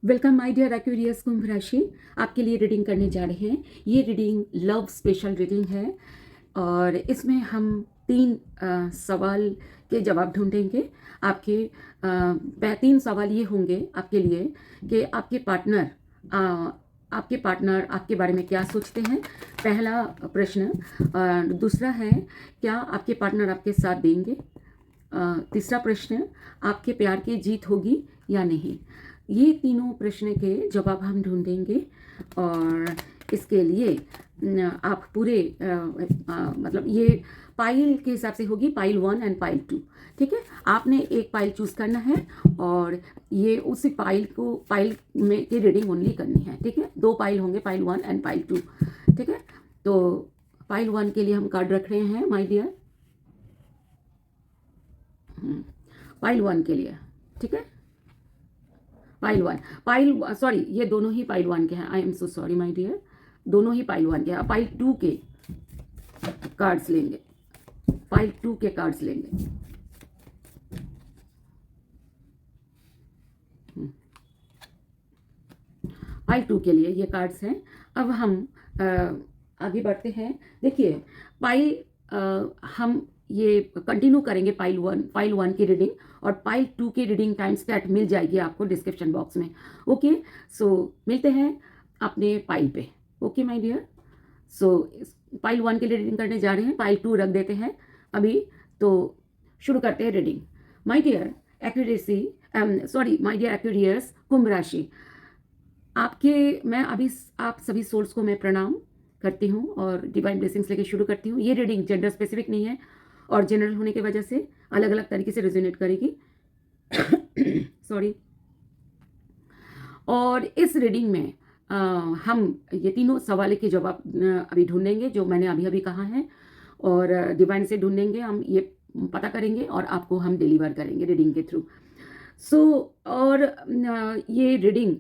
Welcome my dear Aquarius कुंभ राशि। आपके लिए रीडिंग करने जा रहे हैं। ये रीडिंग लव स्पेशल रीडिंग है और इसमें हम 3 सवाल के जवाब ढूंढेंगे। आपके 3 सवाल ये होंगे आपके लिए कि आपके पार्टनर आपके बारे में क्या सोचते हैं, पहला प्रश्न। दूसरा है, क्या आपके पार्टनर आपके साथ देंगे। तीसरा प्रश्न, आपके प्यार की जीत होगी या नहीं। ये तीनों प्रश्न के जवाब हम ढूंढेंगे और इसके लिए आप पूरे मतलब ये पाइल के हिसाब से होगी, पाइल 1 एंड पाइल 2। ठीक है, आपने एक पाइल चूज करना है और ये उसी पाइल में की रीडिंग ओनली करनी है। ठीक है, 2 पाइल होंगे, पाइल 1 एंड पाइल 2। ठीक है, तो पाइल 1 के लिए हम कार्ड रख रहे हैं माय डियर। पाइल 1 के लिए, ठीक है, पाइल सॉरी, ये दोनों ही पाइल 1 के हैं। I am so sorry my dear, दोनों ही पाइल 1 के हैं। पाइल 2 के कार्ड्स लेंगे, पाइल 2 के कार्ड्स लेंगे। पाइल 2 के लिए ये कार्ड्स हैं। अब हम आगे बढ़ते हैं। देखिए, हम ये कंटिन्यू करेंगे पाइल 1 की रीडिंग, और पाइल 2 की रीडिंग टाइम स्टैट मिल जाएगी आपको डिस्क्रिप्शन बॉक्स में। ओके, सो मिलते हैं अपने पाइल पे। Okay my dear, so pile 1 के लिए रीडिंग करने जा रहे हैं, पाइल 2 रख देते हैं अभी। तो शुरू करते हैं रीडिंग। माय डियर एक्वेरियस कुंभ राशि, मैं अभी आप सभी सोल्स को मैं प्रणाम करती हूँ और डिवाइन ब्लेसिंग्स लेके शुरू करती हूँ। ये रीडिंग जेंडर स्पेसिफिक नहीं है और जनरल होने की वजह से अलग अलग तरीके से रेजोनेट करेगी। सॉरी। और इस रीडिंग में हम ये तीनों सवाल के जवाब अभी ढूंढेंगे जो मैंने अभी अभी कहा है, और डिवाइन से ढूंढेंगे, हम ये पता करेंगे और आपको हम डिलीवर करेंगे रीडिंग के थ्रू। और ये रीडिंग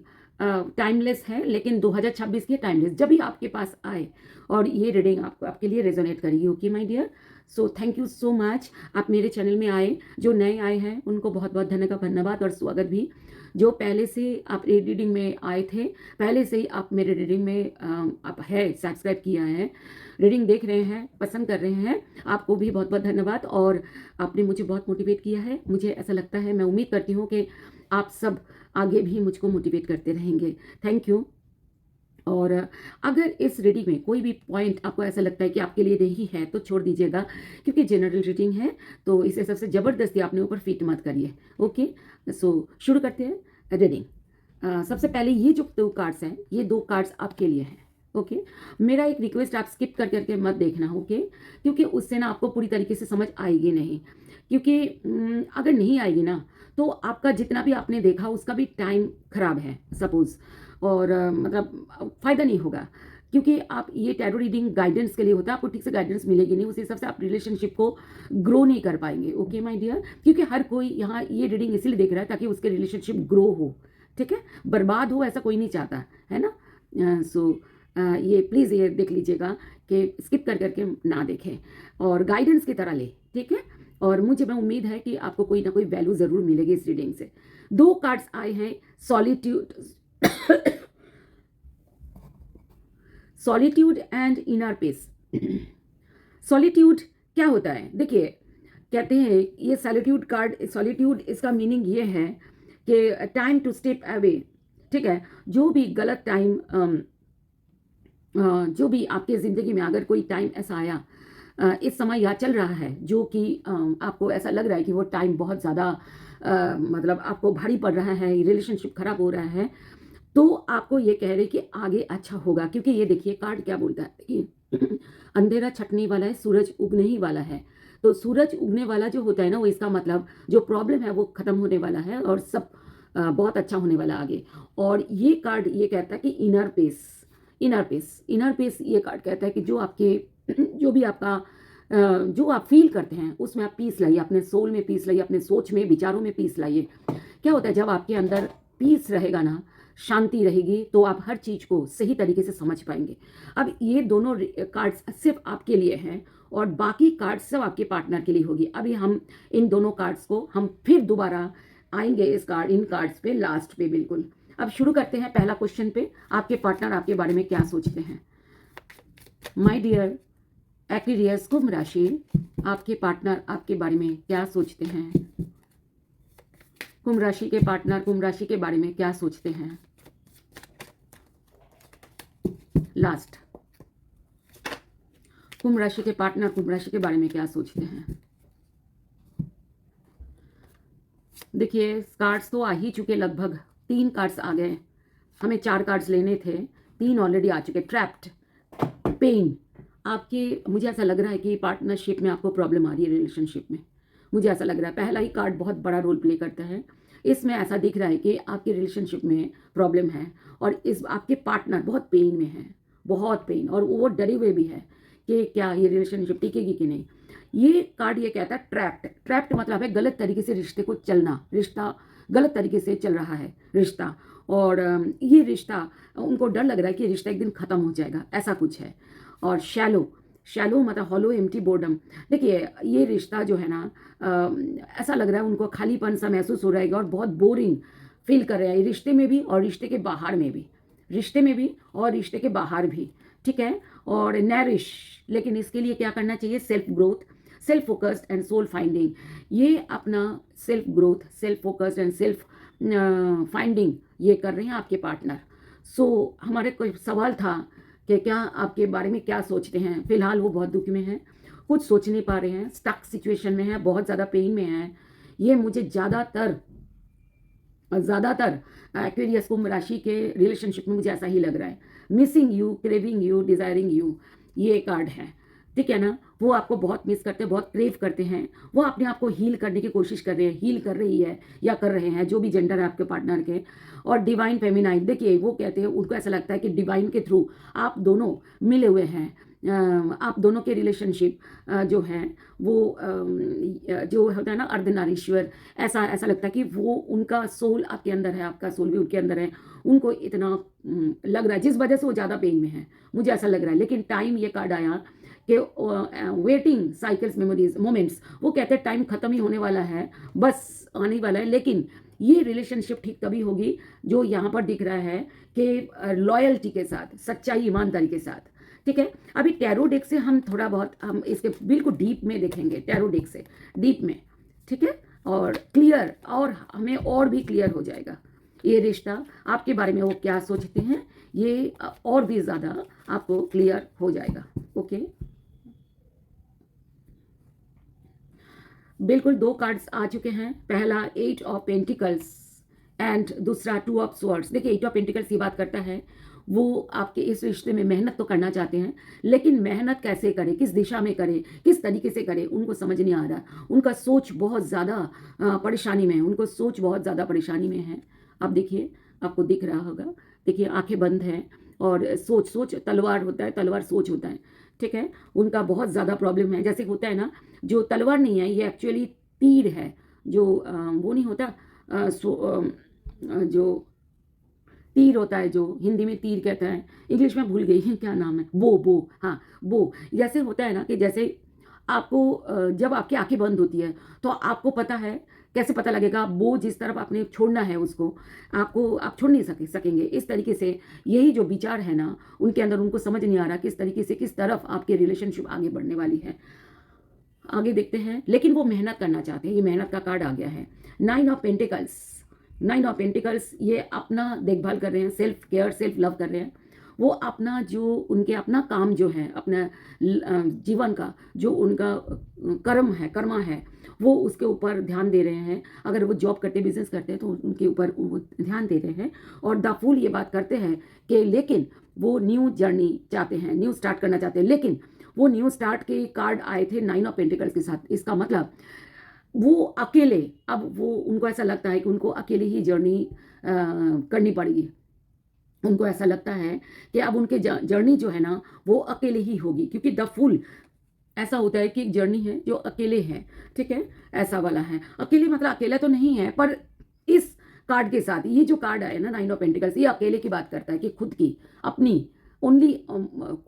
टाइमलेस है, लेकिन 2026 की टाइमलेस, जब भी आपके पास आए और ये रीडिंग आपके लिए रेजोनेट करेगी। Okay my dear, so thank you so much, आप मेरे चैनल में आए। जो नए आए हैं उनको बहुत बहुत धन्यवाद और स्वागत भी। जो पहले से आप रीडिंग में आए थे, पहले से ही आप मेरे रीडिंग में आप है सब्सक्राइब किया है, रीडिंग देख रहे हैं, पसंद कर रहे हैं, आपको भी बहुत बहुत धन्यवाद। और आपने मुझे बहुत मोटिवेट किया है। मुझे ऐसा लगता है, मैं उम्मीद करती हूँ कि आप सब आगे भी मुझको मोटिवेट करते रहेंगे। Thank you. और अगर इस रीडिंग में कोई भी पॉइंट आपको ऐसा लगता है कि आपके लिए नहीं है तो छोड़ दीजिएगा, क्योंकि जनरल रीडिंग है, तो इसे सबसे ज़बरदस्ती अपने ऊपर फिट मत करिए। ओके, सो शुरू करते हैं रीडिंग। सबसे पहले ये जो 2 कार्ड्स हैं, ये 2 कार्ड्स आपके लिए हैं। ओके, मेरा एक रिक्वेस्ट, आप स्किप कर करके मत देखना। ओके, क्योंकि उससे ना आपको पूरी तरीके से समझ आएगी नहीं, क्योंकि अगर नहीं आएगी ना तो आपका जितना भी आपने देखा उसका भी टाइम खराब है सपोज, और मतलब फ़ायदा नहीं होगा, क्योंकि आप ये टैरो रीडिंग गाइडेंस के लिए होता है, आपको ठीक से गाइडेंस मिलेगी नहीं, उस हिसाब से आप रिलेशनशिप को ग्रो नहीं कर पाएंगे। ओके माय डियर, क्योंकि हर कोई यहाँ ये रीडिंग इसलिए देख रहा है ताकि उसके रिलेशनशिप ग्रो हो। ठीक है, बर्बाद हो ऐसा कोई नहीं चाहता है ना। ये प्लीज़ ये देख लीजिएगा कि स्किप कर करके ना देखें और गाइडेंस की तरह ले। ठीक है, और मैं उम्मीद है कि आपको कोई ना कोई वैल्यू ज़रूर मिलेगी इस रीडिंग से। 2 कार्ड्स आए हैं, solitude solitude and inner peace. Solitude क्या होता है, देखिए, कहते हैं ये सॉलिट्यूड कार्ड, सॉलिट्यूड इसका मीनिंग ये है कि टाइम टू स्टेप अवे। ठीक है, जो भी गलत टाइम, जो भी आपके ज़िंदगी में अगर कोई टाइम ऐसा आया, इस समय या चल रहा है जो कि आपको ऐसा लग रहा है कि वो टाइम बहुत ज़्यादा मतलब आपको भारी पड़ रहा है, रिलेशनशिप खराब हो रहा है, तो आपको ये कह रहे कि आगे अच्छा होगा। क्योंकि ये देखिए कार्ड क्या बोलता है कि अंधेरा छटने वाला है, सूरज उगने ही वाला है। तो सूरज उगने वाला जो होता है ना, वो इसका मतलब जो प्रॉब्लम है वो खत्म होने वाला है और सब बहुत अच्छा होने वाला आगे। और ये कार्ड ये कहता है कि इनर पीस, इनर पीस ये कार्ड कहता है कि जो आपके जो भी आपका जो आप फील करते हैं उसमें आप पीस लाइए, अपने सोल में पीस लाइए, अपने सोच में, विचारों में पीस लाइए। क्या होता है, जब आपके अंदर पीस रहेगा ना, शांति रहेगी, तो आप हर चीज़ को सही तरीके से समझ पाएंगे। अब ये दोनों कार्ड्स सिर्फ आपके लिए हैं और बाकी कार्ड्स सब आपके पार्टनर के लिए होगी। अभी हम इन दोनों कार्ड्स को हम फिर दोबारा आएंगे इन कार्ड्स पे लास्ट पे बिल्कुल। अब शुरू करते हैं पहला क्वेश्चन पे, आपके पार्टनर आपके बारे में क्या सोचते हैं। माय डियर एक्वेरियस कुंभ राशि, आपके पार्टनर आपके बारे में क्या सोचते हैं। कुंभ राशि के पार्टनर कुंभ राशि के बारे में क्या सोचते हैं। लास्ट, कुंभ राशि के पार्टनर कुंभ राशि के बारे में क्या सोचते हैं। देखिए कार्ड्स तो आ ही चुके, लगभग 3 कार्ड्स आ गए, हमें 4 कार्ड्स लेने थे, 3 ऑलरेडी आ चुके। ट्रैप्ड, पेन, आपके, मुझे ऐसा लग रहा है कि पार्टनरशिप में आपको प्रॉब्लम आ रही है, रिलेशनशिप में, मुझे ऐसा लग रहा है। पहला ही कार्ड बहुत बड़ा रोल प्ले करता है, इसमें ऐसा दिख रहा है कि आपके रिलेशनशिप में प्रॉब्लम है और इस आपके पार्टनर बहुत पेन में है, बहुत पेन, और वो डरे हुए भी है कि क्या ये रिलेशनशिप टिकेगी कि नहीं। ये कार्ड ये कहता है ट्रैप्ड, ट्रैप्ड मतलब है गलत तरीके से रिश्ते को चलना, रिश्ता गलत तरीके से चल रहा है रिश्ता, और ये रिश्ता उनको डर लग रहा है कि रिश्ता एक दिन ख़त्म हो जाएगा, ऐसा कुछ है। और शैलो, शैलो मतलब हॉलो एम्प्टी बोर्डम, देखिए ये रिश्ता जो है ना, ऐसा लग रहा है उनको खालीपन सा महसूस हो रहा है और बहुत बोरिंग फील कर रहे हैं, रिश्ते में भी और रिश्ते के बाहर में भी, रिश्ते में भी और रिश्ते के बाहर भी, ठीक है। और नैरिश, लेकिन इसके लिए क्या करना चाहिए, self growth, self focused and soul finding, ये अपना self growth, self focused and self finding ये कर रहे हैं आपके पार्टनर। सो हमारे कोई सवाल था कि क्या आपके बारे में क्या सोचते हैं। फिलहाल वो बहुत दुख में हैं, कुछ सोच नहीं पा रहे हैं, स्टक सिचुएशन में है, बहुत ज़्यादा पेन में है। ये मुझे ज़्यादातर एक्वेरियस कुंभ राशि के रिलेशनशिप में मुझे ऐसा ही लग रहा है। Missing you, craving you, desiring you, ये कार्ड है, ठीक है ना। वो आपको बहुत मिस करते हैं, बहुत क्रेव करते हैं, वो अपने आप को हील करने की कोशिश कर रहे हैं, हील कर रही है या कर रहे हैं, जो भी जेंडर है आपके पार्टनर के। और डिवाइन फेमिनाइन, देखिए वो कहते हैं, उनको ऐसा लगता है कि डिवाइन के थ्रू आप दोनों मिले हुए हैं, आप दोनों के रिलेशनशिप जो है वो जो होता है ना अर्धनारीश्वर, ऐसा ऐसा लगता है कि वो उनका सोल आपके अंदर है, आपका सोल भी उनके अंदर है। उनको इतना लग रहा है, जिस वजह से वो ज़्यादा पेन में है, मुझे ऐसा लग रहा है। लेकिन टाइम ये कार्ड आया कि वेटिंग साइकिल्स मेमोरीज मोमेंट्स, वो कहते हैं टाइम ख़त्म ही होने वाला है, बस आने वाला है। लेकिन ये रिलेशनशिप ठीक तभी होगी जो यहाँ पर दिख रहा है कि लॉयल्टी के साथ, सच्चाई ईमानदारी के साथ, ठीक है। अभी टैरो डेक से हम थोड़ा बहुत हम इसके बिल्कुल डीप में देखेंगे, टैरो डेक से डीप में, ठीक है, और क्लियर, और हमें और भी क्लियर हो जाएगा ये रिश्ता आपके बारे में वो क्या सोचते हैं, ये और भी ज़्यादा आपको क्लियर हो जाएगा। ओके, बिल्कुल 2 कार्ड्स आ चुके हैं, पहला 8 ऑफ पेंटिकल्स एंड दूसरा 2 ऑफ स्वॉर्ड्स। देखिए 8 ऑफ पेंटिकल्स ये बात करता है वो आपके इस रिश्ते में मेहनत तो करना चाहते हैं, लेकिन मेहनत कैसे करें, किस दिशा में करें, किस तरीके से करें, उनको समझ नहीं आ रहा। उनका सोच बहुत ज़्यादा परेशानी में है, उनको सोच बहुत ज़्यादा परेशानी में है। अब देखिए आपको दिख रहा होगा, देखिए आंखें बंद हैं और सोच, सोच तलवार होता है, तलवार सोच होता है, ठीक है। उनका बहुत ज़्यादा प्रॉब्लम है, जैसे होता है ना, जो तलवार नहीं है ये एक्चुअली तीर है, जो वो नहीं होता जो तीर होता है, जो हिंदी में तीर कहते हैं, इंग्लिश में भूल गई है क्या नाम है, बो, हाँ बो। जैसे होता है ना कि जैसे आपको जब आपकी आंखें बंद होती है तो आपको पता है, कैसे पता लगेगा, बो जिस तरफ आपने छोड़ना है उसको, आपको आप छोड़ नहीं सकेंगे। इस तरीके से यही जो विचार है ना उनके अंदर, उनको समझ नहीं आ रहा किस तरीके से, किस तरफ आपकी रिलेशनशिप आगे बढ़ने वाली है। आगे देखते हैं, लेकिन वो मेहनत करना चाहते हैं, ये मेहनत का कार्ड आ गया है। 9 ऑफ पेंटिकल्स, 9 ऑफ पेंटिकल्स, ये अपना देखभाल कर रहे हैं, सेल्फ केयर, सेल्फ लव कर रहे हैं। वो अपना जो उनके अपना काम जो है, अपना जीवन का जो उनका कर्म है, कर्मा है, वो उसके ऊपर ध्यान दे रहे हैं। अगर वो जॉब करते, बिजनेस करते हैं तो उनके ऊपर वो ध्यान दे रहे हैं। और द फूल ये बात करते हैं कि लेकिन वो न्यू जर्नी चाहते हैं, न्यू स्टार्ट करना चाहते हैं, लेकिन वो न्यू स्टार्ट के कार्ड आए थे 9 ऑफ पेंटिकल्स के साथ। इसका मतलब वो अकेले, अब वो उनको ऐसा लगता है कि उनको अकेले ही जर्नी करनी पड़ेगी। उनको ऐसा लगता है कि अब उनके जर्नी जो है ना वो अकेले ही होगी, क्योंकि द फूल ऐसा होता है कि एक जर्नी है जो अकेले है, ठीक है, ऐसा वाला है। अकेले मतलब अकेला तो नहीं है, पर इस कार्ड के साथ ये जो कार्ड आया ना 9 ऑफ पेंटिकल्स, ये अकेले की बात करता है कि खुद की, अपनी, ओनली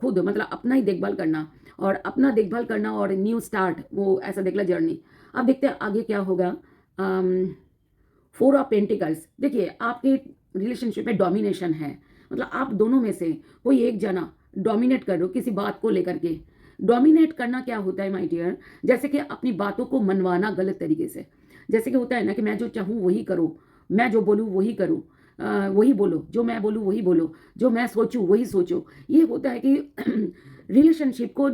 खुद, मतलब अपना ही देखभाल करना, और अपना देखभाल करना और न्यू स्टार्ट, वो ऐसा देखला जर्नी। अब देखते हैं आगे क्या होगा। 4 ऑफ पेंटिकल्स, देखिए आपके रिलेशनशिप में डोमिनेशन है, मतलब आप दोनों में से कोई एक जना डोमिनेट कर रहे हो किसी बात को लेकर के। डोमिनेट करना क्या होता है माय डियर, जैसे कि अपनी बातों को मनवाना गलत तरीके से, जैसे कि होता है ना कि मैं जो चाहूँ वही करो, मैं जो बोलूँ वही करूँ, वही बोलो, जो मैं बोलूँ वही बोलो, जो मैं सोचूँ वही सोचो। ये होता है कि रिलेशनशिप को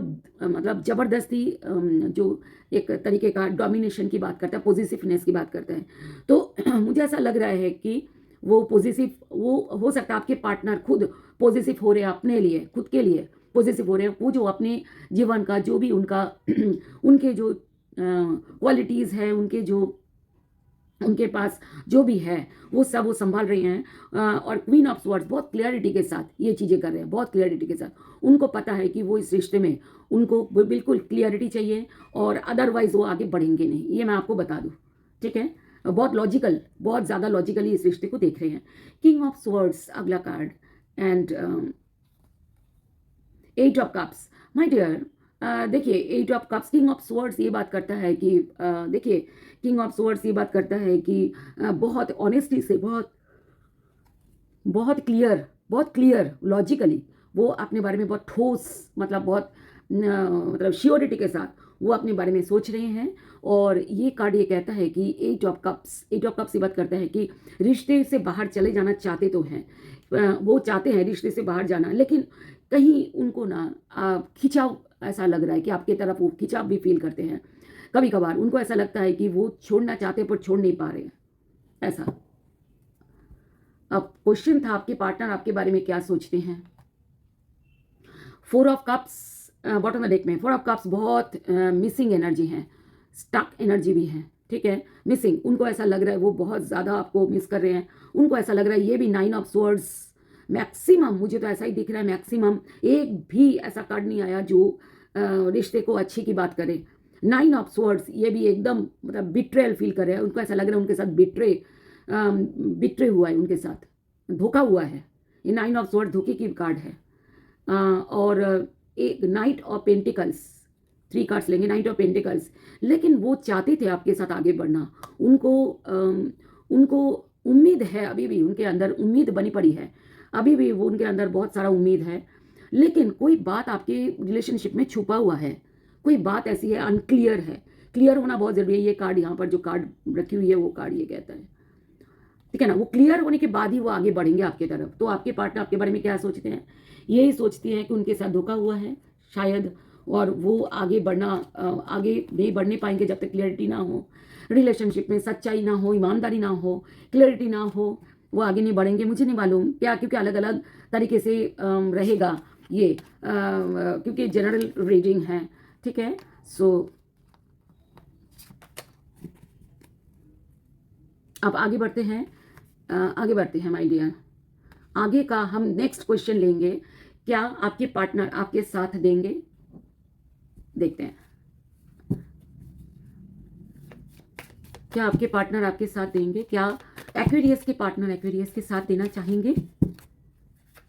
मतलब ज़बरदस्ती जो एक तरीके का डोमिनेशन की बात करता है, पॉजिटिवनेस की बात करता है। तो मुझे ऐसा लग रहा है कि वो पॉजिटिव, वो हो सकता है आपके पार्टनर खुद पॉजिटिव हो रहे हैं अपने लिए, खुद के लिए पॉजिटिव हो रहे हैं, वो जो अपने जीवन का जो भी उनका उनके जो क्वालिटीज़ है, उनके जो उनके पास जो भी है वो सब वो संभाल रहे हैं। और क्वीन ऑफ स्वर्ड्स बहुत क्लियरिटी के साथ ये चीज़ें कर रहे हैं, बहुत क्लियरिटी के साथ। उनको पता है कि वो इस रिश्ते में उनको बिल्कुल क्लियरिटी चाहिए, और अदरवाइज वो आगे बढ़ेंगे नहीं, ये मैं आपको बता दूँ। ठीक है, बहुत लॉजिकल, बहुत ज़्यादा लॉजिकली इस रिश्ते को देख रहे हैं। किंग ऑफ स्वर्ड्स अगला card, and 8 of cups. My dear, देखिए 8 of cups, king of swords ये बात करता है कि देखिए किंग ऑफ स्वर्ड्स ये बात करता है कि बहुत ऑनेस्टी से, बहुत बहुत क्लियर, बहुत क्लियर लॉजिकली वो अपने बारे में बहुत ठोस, मतलब बहुत मतलब श्योरिटी के साथ वो अपने बारे में सोच रहे हैं। और ये कार्ड ये कहता है कि 8 ऑफ कप्स, 8 ऑफ कप्स ये बात करता है कि रिश्ते से बाहर चले जाना चाहते तो हैं, वो चाहते हैं रिश्ते से बाहर जाना, लेकिन कहीं उनको ना खिंचाव ऐसा लग रहा है कि आपकी तरफ वो खिंचाव भी फील करते हैं। कभी कभार उनको ऐसा लगता है कि वो छोड़ना चाहते हैं पर छोड़ नहीं पा रहे हैं, ऐसा। अब क्वेश्चन था आपके पार्टनर आपके बारे में क्या सोचते हैं। 4 of cups bottom of deck में, 4 ऑफ कप्स बहुत मिसिंग एनर्जी है, स्टक एनर्जी भी है। ठीक है, मिसिंग, उनको ऐसा लग रहा है वो बहुत ज़्यादा आपको मिस कर रहे हैं। उनको ऐसा लग रहा है, ये भी 9 ऑफ स्वर्ड्स मैक्सिमम, मुझे तो ऐसा ही दिख रहा है, मैक्सिमम एक भी ऐसा कार्ड नहीं आया जो रिश्ते को अच्छी की बात करे। 9 ऑफ स्वर्ड्स ये भी एकदम मतलब बिट्रेयल फील कर रहे हैं, उनको ऐसा लग रहा है उनके साथ बिट्रे हुआ है, उनके साथ धोखा हुआ है। ये 9 ऑफ स्वर्ड धोखे की कार्ड है। और एक नाइट ऑफ पेंटिकल्स, 3 कार्ड्स लेंगे, नाइट ऑफ पेंटिकल्स। लेकिन वो चाहते थे आपके साथ आगे बढ़ना, उनको उम्मीद है, अभी भी उनके अंदर उम्मीद बनी पड़ी है, अभी भी वो उनके अंदर बहुत सारा उम्मीद है। लेकिन कोई बात आपके रिलेशनशिप में छुपा हुआ है, कोई बात ऐसी है, अनक्लियर है। क्लियर होना बहुत ज़रूरी है। ये कार्ड यहाँ पर जो कार्ड रखी हुई है वो कार्ड ये कहता है, ठीक है ना, वो क्लियर होने के बाद ही वो आगे बढ़ेंगे आपके तरफ। तो आपके पार्टनर आपके बारे में क्या सोचते हैं, यही सोचते हैं कि उनके साथ धोखा हुआ है शायद, और वो आगे नहीं बढ़ने पाएंगे जब तक क्लियरिटी ना हो, रिलेशनशिप में सच्चाई ना हो, ईमानदारी ना हो, क्लियरिटी ना हो, वो आगे नहीं बढ़ेंगे। मुझे नहीं मालूम क्या, क्योंकि अलग अलग तरीके से रहेगा ये, क्योंकि जनरल रीडिंग है। ठीक है, सो अब आगे बढ़ते हैं माय डियर। आगे का हम नेक्स्ट क्वेश्चन लेंगे, क्या आपके पार्टनर आपके साथ देंगे, देखते हैं क्या आपके पार्टनर आपके साथ देंगे, क्या एक्वेरियस के पार्टनर एक्वेरियस के साथ देना चाहेंगे।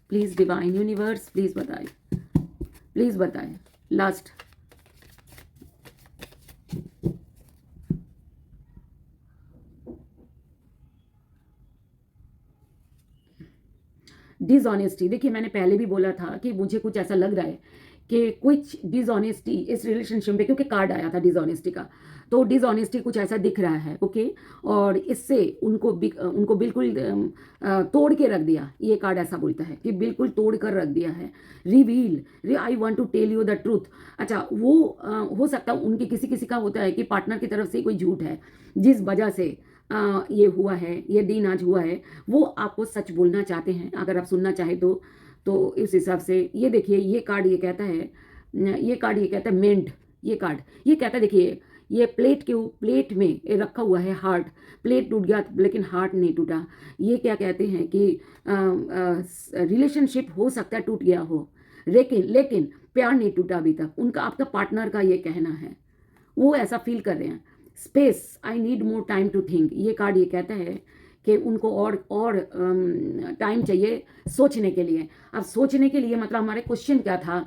प्लीज डिवाइन यूनिवर्स प्लीज बताएं लास्ट। डिसऑनेस्टी, देखिए मैंने पहले भी बोला था कि मुझे कुछ ऐसा लग रहा है कि कुछ डिसऑनेस्टी इस रिलेशनशिप में, क्योंकि कार्ड आया था डिसऑनेस्टी का, तो डिसऑनेस्टी कुछ ऐसा दिख रहा है। ओके, और इससे उनको बिल्कुल तोड़ के रख दिया, ये कार्ड ऐसा बोलता है कि बिल्कुल तोड़ कर रख दिया है। Reveal, I want to tell you the truth. अच्छा, वो हो सकता है उनके किसी का होता है कि पार्टनर की तरफ से कोई झूठ है जिस वजह से ये हुआ है, ये दिन आज हुआ है, वो आपको सच बोलना चाहते हैं। अगर आप सुनना चाहें तो इस हिसाब से ये देखिए, ये कार्ड ये कहता है मेंट। ये कार्ड ये कहता है, देखिए ये प्लेट में ये रखा हुआ है हार्ट, प्लेट टूट गया लेकिन हार्ट नहीं टूटा। ये क्या कहते हैं कि रिलेशनशिप हो सकता है टूट गया हो, लेकिन प्यार नहीं टूटा अभी तक, उनका आपका पार्टनर का ये कहना है, वो ऐसा फील कर रहे हैं। Space, I need more time to think, ये कार्ड ये कहता है कि उनको और टाइम चाहिए सोचने के लिए। अब सोचने के लिए मतलब हमारे क्वेश्चन क्या था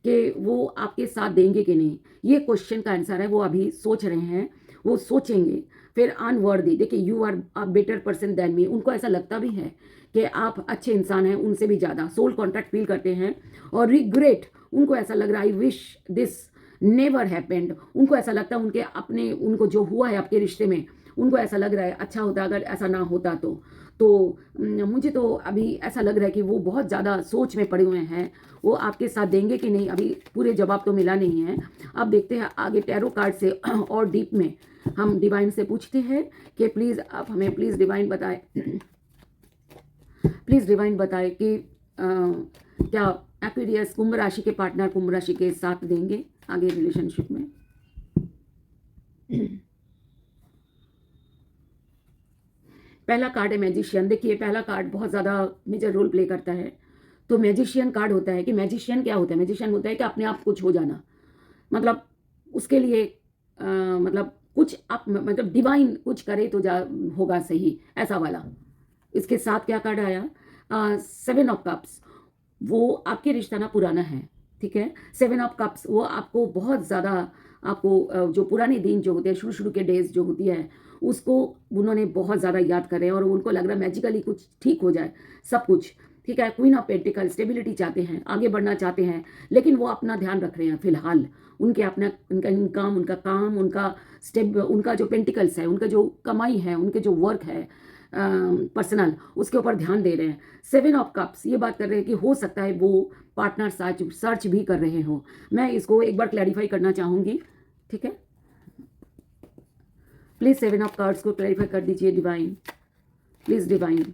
कि वो आपके साथ देंगे कि नहीं, ये क्वेश्चन का आंसर है। वो अभी सोच रहे हैं, वो सोचेंगे, फिर अनवर्दी, देखिए you are a better person than me, उनको ऐसा लगता भी है कि आप अच्छे इंसान हैं उनसे भी ज़्यादा, सोल कॉन्ट्रैक्ट फील करते हैं। और रिग्रेट, उनको ऐसा लग रहा है I wish this never happened, उनको ऐसा लगता है उनके अपने, उनको जो हुआ है आपके रिश्ते में, उनको ऐसा लग रहा है अच्छा होता अगर ऐसा ना होता तो मुझे तो अभी ऐसा लग रहा है कि वो बहुत ज़्यादा सोच में पड़े हुए हैं, वो आपके साथ देंगे कि नहीं, अभी पूरे जवाब तो मिला नहीं है। अब देखते हैं आगे टैरो कार्ड से और डीप में हम डिवाइन से पूछते हैं कि प्लीज़ आप हमें प्लीज़ डिवाइन बताएं प्लीज़ डिवाइन बताएं कि क्या एक्वेरियस कुंभ राशि के पार्टनर कुंभ राशि के साथ देंगे आगे रिलेशनशिप में। पहला कार्ड है मैजिशियन। देखिए पहला कार्ड बहुत ज़्यादा मेजर रोल प्ले करता है। तो मैजिशियन कार्ड होता है कि मैजिशियन क्या होता है, मैजिशियन होता है कि अपने आप कुछ हो जाना, मतलब उसके लिए मतलब कुछ आप मतलब डिवाइन कुछ करे तो जा होगा सही, ऐसा वाला। इसके साथ क्या कार्ड आया, 7 ऑफ कप्स, वो आपके रिश्ता ना पुराना है, ठीक है। 7 ऑफ कप्स वो आपको बहुत ज़्यादा, आपको जो पुराने दिन जो होते हैं, शुरू शुरू के डेज जो होती है, उसको उन्होंने बहुत ज़्यादा याद कर रहे हैं और उनको लग रहा है मैजिकली कुछ ठीक हो जाए सब कुछ, ठीक है। क्वीन ऑफ पेंटिकल, स्टेबिलिटी चाहते हैं, आगे बढ़ना चाहते हैं, लेकिन वो अपना ध्यान रख रहे हैं फिलहाल। उनके अपना उनका इनकम, उनका काम, उनका स्टेब, उनका जो पेंटिकल्स है, उनका जो कमाई है, उनके जो वर्क है पर्सनल, उसके ऊपर ध्यान दे रहे हैं। 7 ऑफ कप्स ये बात कर रहे हैं कि हो सकता है वो पार्टनर सर्च भी कर रहे हो। मैं इसको एक बार क्लैरिफाई करना चाहूँगी, ठीक है। प्लीज़ 7 ऑफ कार्ड्स को क्लैरिफाई कर दीजिए divine, please divine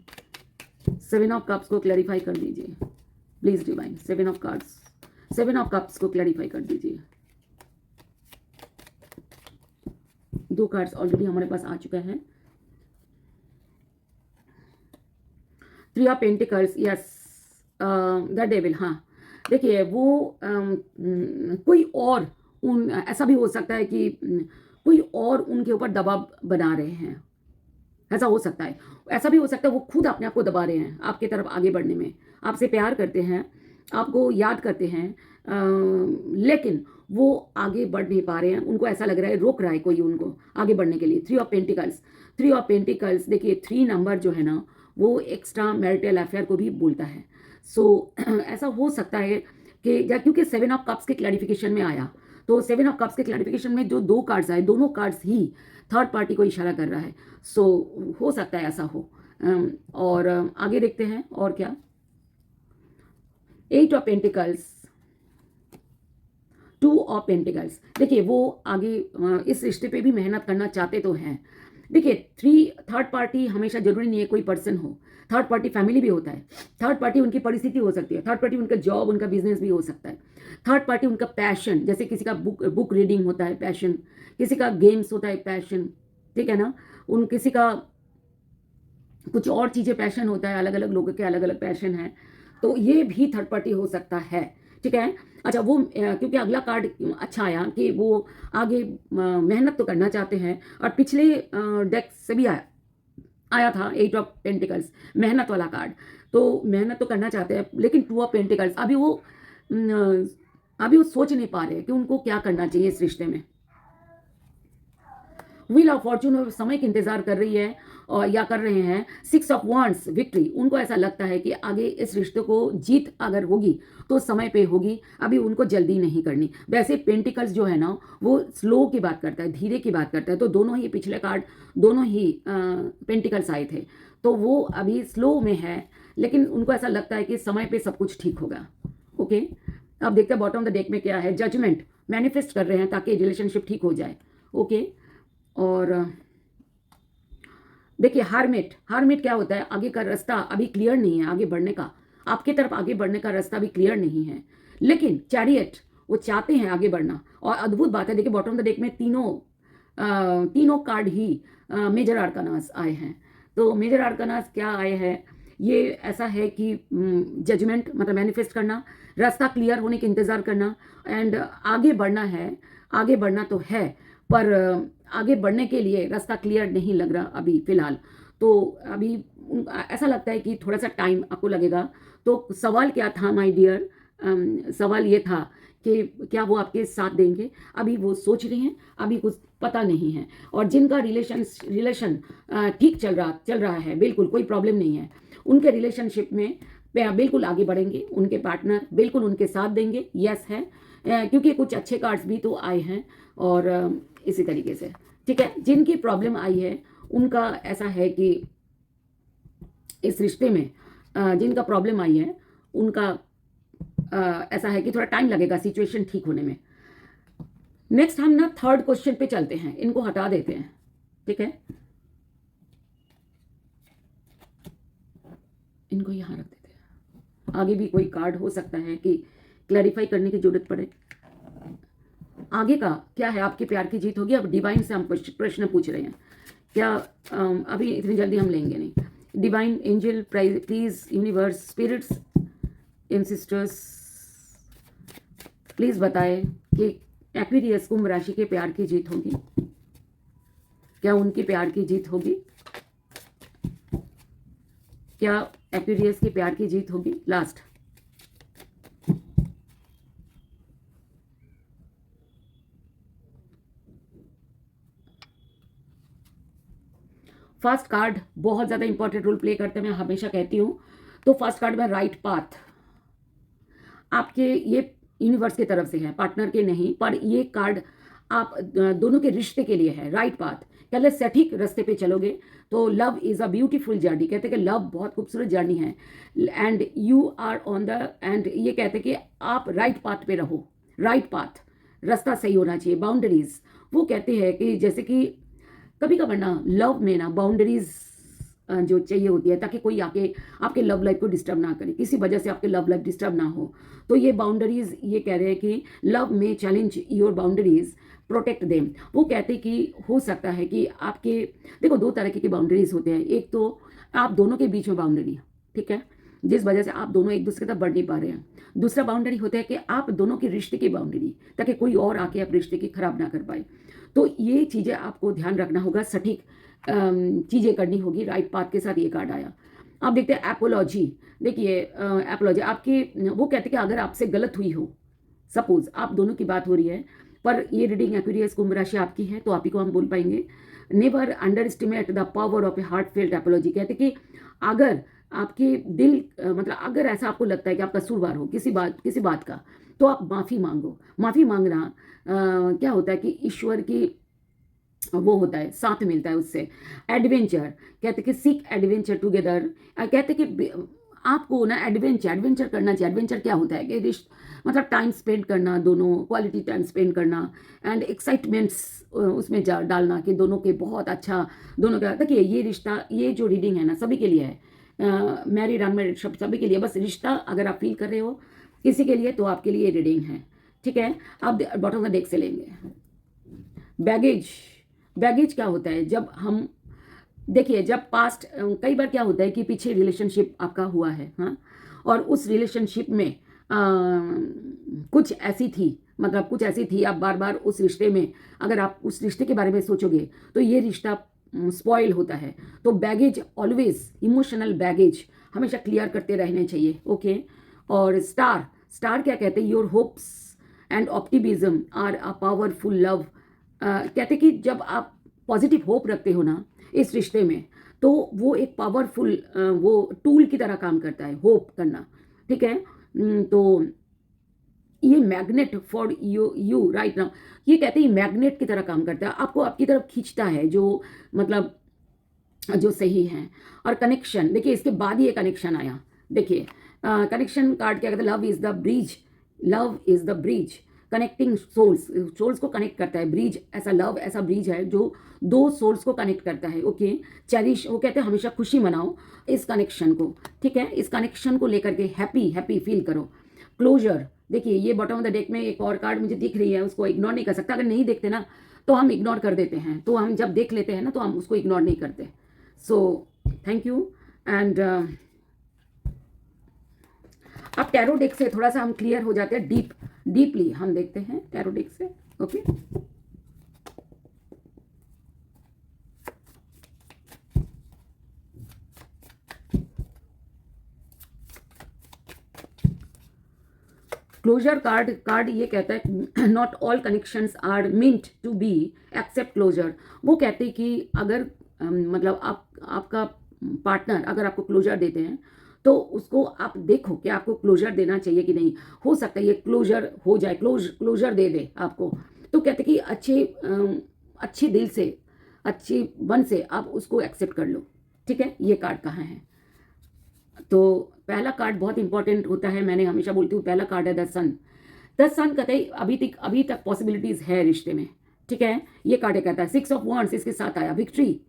7 of cups को क्लैरिफाई कर दीजिए, please divine 7 of cards, 7 of cups को क्लैरिफाई कर दीजिए। 2 कार्ड्स ऑलरेडी हमारे पास आ चुका है। 3 of pentacles, yes the devil, हाँ। देखिए वो कोई और ऐसा भी हो सकता है कि कोई और उनके ऊपर दबाव बना रहे हैं, ऐसा हो सकता है। ऐसा भी हो सकता है वो खुद अपने आप को दबा रहे हैं आपकी तरफ आगे बढ़ने में, आपसे प्यार करते हैं, आपको याद करते हैं, लेकिन वो आगे बढ़ नहीं पा रहे हैं, उनको ऐसा लग रहा है रोक रहा है कोई उनको आगे बढ़ने के लिए। 3 ऑफ पेंटिकल्स, 3 ऑफ पेंटिकल्स, देखिए 3 नंबर जो है ना वो एक्स्ट्रा मैरिटल अफेयर को भी बोलता है। सो ऐसा हो सकता है कि क्योंकि 7 ऑफ कप्स के क्लैरिफिकेशन में आया, तो 7 ऑफ कप्स के क्लैरिफिकेशन में जो 2 कार्ड्स आए, दोनों कार्ड्स ही थर्ड पार्टी को इशारा कर रहा है। सो हो सकता है ऐसा हो। और आगे देखते हैं और क्या। 8 ऑफ पेंटिकल्स, 2 ऑफ पेंटिकल्स, देखिए वो आगे इस रिश्ते पे भी मेहनत करना चाहते तो हैं। देखिए थर्ड पार्टी हमेशा जरूरी नहीं है कोई पर्सन हो, थर्ड पार्टी फैमिली भी होता है, थर्ड पार्टी उनकी परिस्थिति हो सकती है, थर्ड पार्टी उनका जॉब, उनका बिजनेस भी हो सकता है, थर्ड पार्टी उनका पैशन, जैसे किसी का बुक रीडिंग होता है पैशन, किसी का गेम्स होता है पैशन, ठीक है ना, उन किसी का कुछ और चीज़ें पैशन होता है, अलग अलग लोगों के अलग अलग पैशन है, तो ये भी थर्ड पार्टी हो सकता है, ठीक है। अच्छा वो क्योंकि अगला कार्ड अच्छा आया कि वो आगे मेहनत तो करना चाहते हैं, और पिछले डेक से भी आया था 8 ऑफ पेंटिकल्स, मेहनत वाला कार्ड, तो मेहनत तो करना चाहते हैं, लेकिन 2 ऑफ पेंटिकल्स अभी वो सोच नहीं पा रहे कि उनको क्या करना चाहिए इस रिश्ते में। व्हील ऑफ फॉर्चून समय की इंतजार कर रही है और या कर रहे हैं। 6 ऑफ वांड्स, विक्ट्री, उनको ऐसा लगता है कि आगे इस रिश्ते को जीत अगर होगी तो समय पे होगी, अभी उनको जल्दी नहीं करनी। वैसे पेंटिकल्स जो है ना वो स्लो की बात करता है, धीरे की बात करता है, तो दोनों ही पिछले कार्ड दोनों ही पेंटिकल्स आए थे, तो वो अभी स्लो में है, लेकिन उनको ऐसा लगता है कि समय पे सब कुछ ठीक होगा। ओके, अब देखते हैं बॉटम ऑफ द डेक में क्या है। जजमेंट मैनिफेस्ट कर रहे हैं ताकि रिलेशनशिप ठीक हो जाए। ओके, और देखिए हार्मिट, हार्मिट क्या होता है, आगे का रास्ता अभी क्लियर नहीं है, आगे बढ़ने का, आपकी तरफ आगे बढ़ने का रास्ता अभी क्लियर नहीं है, लेकिन चैरियट वो चाहते हैं आगे बढ़ना। और अद्भुत बात है, देखिए बॉटम ऑफ द डेक में तीनों कार्ड ही मेजर आर्कानास आए हैं। तो मेजर आर्कानास क्या आए हैं, ये ऐसा है कि जजमेंट मतलब मैनिफेस्ट करना, रास्ता क्लियर होने का इंतज़ार करना, एंड आगे बढ़ना है, आगे बढ़ना तो है, पर आगे बढ़ने के लिए रास्ता क्लियर नहीं लग रहा अभी फ़िलहाल, तो अभी ऐसा लगता है कि थोड़ा सा टाइम आपको लगेगा। तो सवाल क्या था माय डियर, सवाल ये था कि क्या वो आपके साथ देंगे, अभी वो सोच रहे हैं, अभी कुछ पता नहीं है। और जिनका रिलेशन ठीक चल रहा है, बिल्कुल कोई प्रॉब्लम नहीं है, उनके रिलेशनशिप में बिल्कुल आगे बढ़ेंगे, उनके पार्टनर बिल्कुल उनके साथ देंगे, यस है, क्योंकि कुछ अच्छे कार्ड्स भी तो आए हैं। और इसी तरीके से ठीक है, जिनकी प्रॉब्लम आई है उनका ऐसा है कि इस रिश्ते में जिनका प्रॉब्लम आई है उनका ऐसा है कि थोड़ा टाइम लगेगा सिचुएशन ठीक होने में। नेक्स्ट हम ना थर्ड क्वेश्चन पे चलते हैं, इनको हटा देते हैं, ठीक है, इनको यहां रख देते हैं। आगे भी कोई कार्ड हो सकता है कि क्लैरिफाई करने की जरूरत पड़े। आगे का क्या है, आपके प्यार की जीत होगी। अब डिवाइन से हम प्रश्न पूछ रहे हैं, क्या अभी इतनी जल्दी हम लेंगे नहीं। Divine angel please, universe, spirits, ancestors, please बताए कि एक्वेरियस कुंभ राशि के प्यार की जीत होगी, क्या उनकी प्यार की जीत होगी, क्या एक्वेरियस के प्यार की जीत होगी। लास्ट फर्स्ट कार्ड बहुत ज्यादा इंपॉर्टेंट रोल प्ले करते हैं, मैं हमेशा कहती हूं। तो फर्स्ट कार्ड में राइट पाथ, आपके ये यूनिवर्स की तरफ से है, पार्टनर के नहीं, पर ये कार्ड आप दोनों के रिश्ते के लिए है। राइट पाथ कहते सटीक रास्ते पे चलोगे तो love is a beautiful journey, कहते कि लव बहुत खूबसूरत जर्नी है, and you are on the end, ये कहते कि आप राइट पाथ पे रहो, राइट पाथ, रास्ता सही होना चाहिए। बाउंड्रीज, वो कहते हैं कि जैसे कि कभी कभार ना लव में ना बाउंड्रीज जो चाहिए होती है, ताकि कोई आके आपके लव लाइफ को डिस्टर्ब ना करे, किसी वजह से आपके लव लाइफ डिस्टर्ब ना हो। तो ये बाउंड्रीज ये कह रहे हैं कि लव में challenge your boundaries, protect them. वो कहते हैं कि हो सकता है कि आपके, देखो दो तरह की बाउंड्रीज होते हैं, एक तो आप दोनों के बीच में बाउंड्री, ठीक है, जिस वजह से आप दोनों एक दूसरे तक बढ़ नहीं पा रहे हैं। दूसरा बाउंड्री होता है कि आप दोनों के रिश्ते की बाउंड्री, ताकि कोई और आके आप रिश्ते की खराब ना कर पाए। तो ये चीज़ें आपको ध्यान रखना होगा, सटीक चीज़ें करनी होगी। राइट पाथ के साथ ये कार्ड आया। आप देखते हैं एपोलॉजी, देखिए एपोलॉजी आपकी, वो कहते हैं कि अगर आपसे गलत हुई हो, सपोज आप दोनों की बात हो रही है, पर ये रीडिंग एक्वेरियस कुंभ राशि आपकी है, तो आप ही को हम बोल पाएंगे। Never under estimate the power of A heart felt apiology, कहते कि अगर आपके दिल मतलब अगर ऐसा आपको लगता है कि आप कसूरवार हो किसी बात का, तो आप माफ़ी मांगो। माफ़ी मांगना क्या होता है कि ईश्वर की वो होता है, साथ मिलता है उससे। एडवेंचर, कहते कि सीक एडवेंचर टुगेदर, कहते कि आपको ना एडवेंचर करना चाहिए। एडवेंचर क्या होता है कि मतलब टाइम स्पेंड करना, दोनों क्वालिटी टाइम स्पेंड करना, एंड एक्साइटमेंट्स उसमें डालना कि दोनों के बहुत अच्छा, दोनों का। देखिए ये रिश्ता, ये जो रीडिंग है ना सभी के लिए है, मैरिड अनमैरिड सभी के लिए। बस रिश्ता अगर आप फील कर रहे हो किसी के लिए, तो आपके लिए रीडिंग है, ठीक है। आप बॉटम ऑफ द डेक से लेंगे। बैगेज, बैगेज क्या होता है, जब हम देखिए जब पास्ट, कई बार क्या होता है कि पीछे रिलेशनशिप आपका हुआ है, हाँ, और उस रिलेशनशिप में कुछ ऐसी थी, मतलब कुछ ऐसी थी, आप बार बार उस रिश्ते में, अगर आप उस रिश्ते के बारे में सोचोगे तो ये रिश्ता स्पॉइल होता है। तो बैगेज ऑलवेज, इमोशनल बैगेज हमेशा क्लियर करते रहने चाहिए, ओके। और स्टार, स्टार क्या कहते हैं, your hopes and optimism are a powerful love, कहते कि जब आप पॉजिटिव होप रखते हो ना इस रिश्ते में, तो वो एक पावरफुल वो टूल की तरह काम करता है, होप करना, ठीक है। तो ये magnet for you right now, ये कहते हैं मैग्नेट की तरह काम करता है, आपको आपकी तरफ खींचता है, जो मतलब जो सही है। और कनेक्शन, देखिए इसके बाद ही ये कनेक्शन आया। देखिए कनेक्शन कार्ड क्या कहता है, love is the bridge, love is the bridge connecting souls, souls को कनेक्ट करता है। ब्रिज ऐसा, लव ऐसा ब्रिज है जो दो सोल्स को कनेक्ट करता है, ओके। चेरिश, वो कहते हैं हमेशा खुशी मनाओ इस कनेक्शन को, ठीक है। इस कनेक्शन को लेकर के हैप्पी हैप्पी फील करो। क्लोजर, देखिए ये बॉटम ऑफ द डेक में एक और कार्ड मुझे दिख रही है, उसको इग्नोर नहीं कर सकता। अगर नहीं देखते ना तो हम इग्नोर कर देते हैं, तो हम जब देख लेते हैं ना तो हम उसको इग्नोर नहीं करते। सो थैंक यू। एंड अब टैरो डेक से थोड़ा सा हम क्लियर हो जाते हैं, डीपली हम देखते हैं टैरो डेक से, ओके। क्लोजर कार्ड ये कहता है not all connections are meant to be accept closure. वो कहते हैं कि अगर मतलब आपका पार्टनर अगर आपको क्लोजर देते हैं तो उसको आप देखो कि आपको क्लोजर देना चाहिए कि नहीं। हो सकता है ये क्लोजर हो जाए, क्लोजर दे दे आपको, तो कहते कि अच्छे दिल से, अच्छे मन से आप उसको एक्सेप्ट कर लो। ठीक है, ये कार्ड कहाँ है? तो पहला कार्ड बहुत इंपॉर्टेंट होता है, मैंने हमेशा बोलती हूँ पहला कार्ड है द सन। द सन कहते हैं अभी तक पॉसिबिलिटीज है रिश्ते में। ठीक है, ये कार्ड कहता है 6 ऑफ वांड्स, इसके साथ आया विक्ट्री।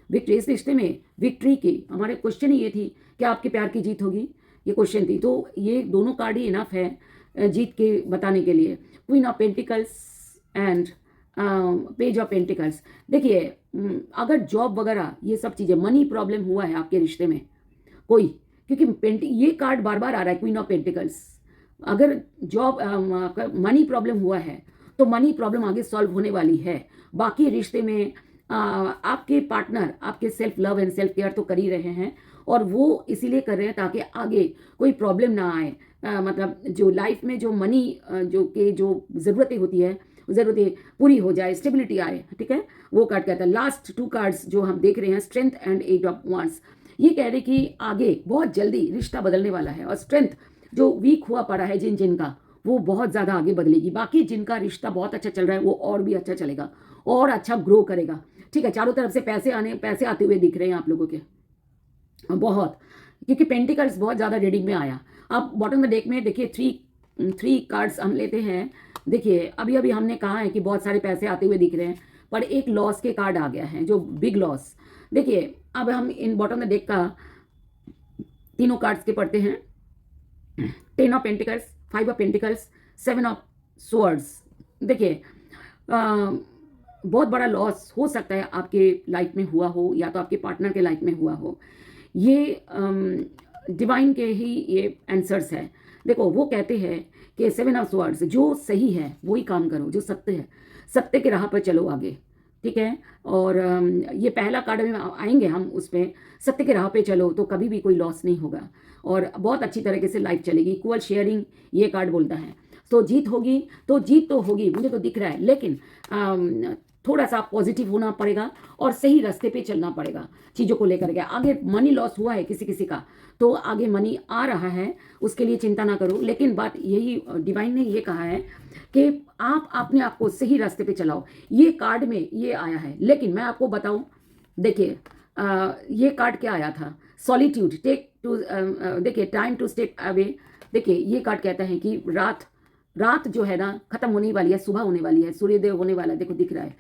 इस रिश्ते में विक्ट्री की हमारे क्वेश्चन ही ये थी कि आपके प्यार की जीत होगी, ये क्वेश्चन थी। तो ये दोनों कार्ड ही इनफ है जीत के बताने के लिए। Queen of pentacles and page of pentacles. देखिए अगर जॉब वगैरह ये सब चीज़ें, मनी प्रॉब्लम हुआ है आपके रिश्ते में कोई, क्योंकि ये कार्ड बार बार आ रहा है क्वीन ऑफ पेंटिकल्स। अगर जॉब मनी प्रॉब्लम हुआ है तो मनी प्रॉब्लम आगे सॉल्व होने वाली है। बाकी रिश्ते में आपके पार्टनर आपके self love and self care तो कर ही रहे हैं, और वो इसीलिए कर रहे हैं ताकि आगे कोई प्रॉब्लम ना आए। मतलब जो लाइफ में जो मनी जो ज़रूरतें होती है, ज़रूरतें पूरी हो जाए, स्टेबिलिटी आए। ठीक है, वो कार्ड कहता है। लास्ट 2 कार्ड्स जो हम देख रहे हैं, strength and ace of wands, ये कह रहे कि आगे बहुत जल्दी रिश्ता बदलने वाला है, और स्ट्रेंथ जो वीक हुआ पड़ा है जिनका, वो बहुत ज़्यादा आगे बदलेगी। बाकी जिनका रिश्ता बहुत अच्छा चल रहा है वो और भी अच्छा चलेगा और अच्छा ग्रो करेगा। ठीक है, चारों तरफ से पैसे आते हुए दिख रहे हैं आप लोगों के बहुत, क्योंकि पेंटिकल्स बहुत ज़्यादा रीडिंग में आया। आप बॉटम में डेक में देखिए 3 कार्ड्स हम लेते हैं। देखिए अभी हमने कहा है कि बहुत सारे पैसे आते हुए दिख रहे हैं, पर एक लॉस के कार्ड आ गया है, जो बिग लॉस। देखिए अब हम इन बॉटम में डेक का तीनों कार्ड्स के पढ़ते हैं। 10 of pentacles, 5 of pentacles, 7 of swords. देखिए बहुत बड़ा लॉस हो सकता है आपके लाइफ में हुआ हो, या तो आपके पार्टनर के लाइफ में हुआ हो। ये डिवाइन के ही ये आंसर्स है। देखो वो कहते हैं कि 7 ऑफ स्वर्ड्स, जो सही है वही काम करो, जो सत्य है, सत्य के राह पर चलो आगे। ठीक है, और ये पहला कार्ड में आएंगे हम, उसमें सत्य के राह पे चलो तो कभी भी कोई लॉस नहीं होगा, और बहुत अच्छी तरीके से लाइफ चलेगी। इक्वल शेयरिंग ये कार्ड बोलता है। तो जीत तो होगी, मुझे तो दिख रहा है, लेकिन थोड़ा सा पॉजिटिव होना पड़ेगा और सही रास्ते पे चलना पड़ेगा चीज़ों को लेकर के। आगे मनी लॉस हुआ है किसी का, तो आगे मनी आ रहा है, उसके लिए चिंता ना करो। लेकिन बात यही, डिवाइन ने ये कहा है कि आप अपने आप को सही रास्ते पे चलाओ। ये कार्ड में ये आया है, लेकिन मैं आपको बताऊं, देखिए ये कार्ड क्या आया था, सॉलिट्यूड, देखिए टाइम टू स्टेप अवे। देखिए ये कार्ड कहता है कि रात जो है ना खत्म होने वाली है, सुबह होने वाली है, सूर्योदय होने वाला है। देखो दिख रहा है।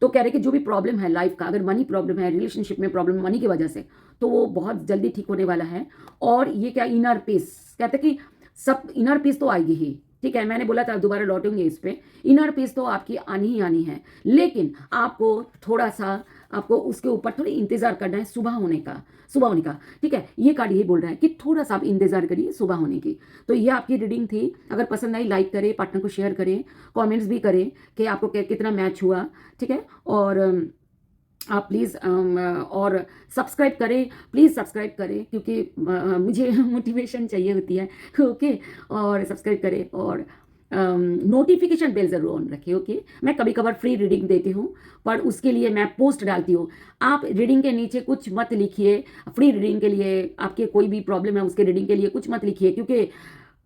तो कह रहे कि जो भी प्रॉब्लम है लाइफ का, अगर मनी प्रॉब्लम है, रिलेशनशिप में प्रॉब्लम मनी की वजह से, तो वो बहुत जल्दी ठीक होने वाला है। और ये क्या, इनर पीस कहते कि सब इनर पीस तो आएगी ही। ठीक है, मैंने बोला था दोबारा लौटूंगी इस पे। इनर पीस तो आपकी आनी ही आनी है, लेकिन आपको उसके ऊपर थोड़ी इंतजार करना है सुबह होने का। ठीक है, ये कार्ड यही बोल रहा है कि थोड़ा सा आप इंतजार करिए सुबह होने की। तो ये आपकी रीडिंग थी। अगर पसंद आई लाइक करें, पार्टनर को शेयर करें, कमेंट्स भी करें कि आपको कितना मैच हुआ। ठीक है, और आप प्लीज़ और सब्सक्राइब करें, प्लीज़ सब्सक्राइब करें, क्योंकि मुझे मोटिवेशन चाहिए होती है। ओके, और सब्सक्राइब करें और नोटिफिकेशन बेल ज़रूर ऑन रखें। ओके, मैं कभी कभार फ्री रीडिंग देती हूँ, पर उसके लिए मैं पोस्ट डालती हूँ। आप रीडिंग के नीचे कुछ मत लिखिए, फ्री रीडिंग के लिए, आपके कोई भी प्रॉब्लम है उसके रीडिंग के लिए कुछ मत लिखिए, क्योंकि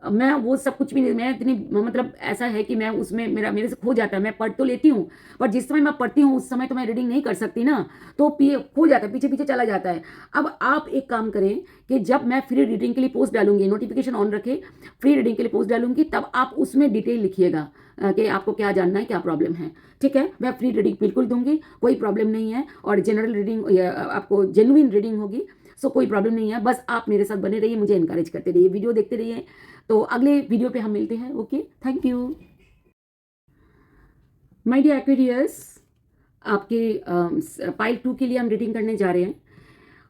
मैं वो सब कुछ भी नहीं, मैं इतनी, मतलब ऐसा है कि मैं उसमें मेरे से खो जाता है। मैं पढ़ तो लेती हूँ, पर जिस समय मैं पढ़ती हूँ उस समय तो मैं रीडिंग नहीं कर सकती ना, तो खो जाता है, पीछे चला जाता है। अब आप एक काम करें कि जब मैं फ्री रीडिंग के लिए पोस्ट डालूंगी, नोटिफिकेशन ऑन रखें, फ्री रीडिंग के लिए पोस्ट डालूंगी, तब आप उसमें डिटेल लिखिएगा कि आपको क्या जानना है, क्या प्रॉब्लम है। ठीक है, मैं फ्री रीडिंग बिल्कुल दूंगी, कोई प्रॉब्लम नहीं है, और जनरल रीडिंग आपको जेन्युइन रीडिंग होगी, सो कोई प्रॉब्लम नहीं है। बस आप मेरे साथ बने रहिए, मुझे इनकरेज करते रहिए, वीडियो देखते रहिए। तो अगले वीडियो पे हम मिलते हैं। Okay, thank you my dear Aquarius. आपके पाइल 2 के लिए हम रीडिंग करने जा रहे हैं,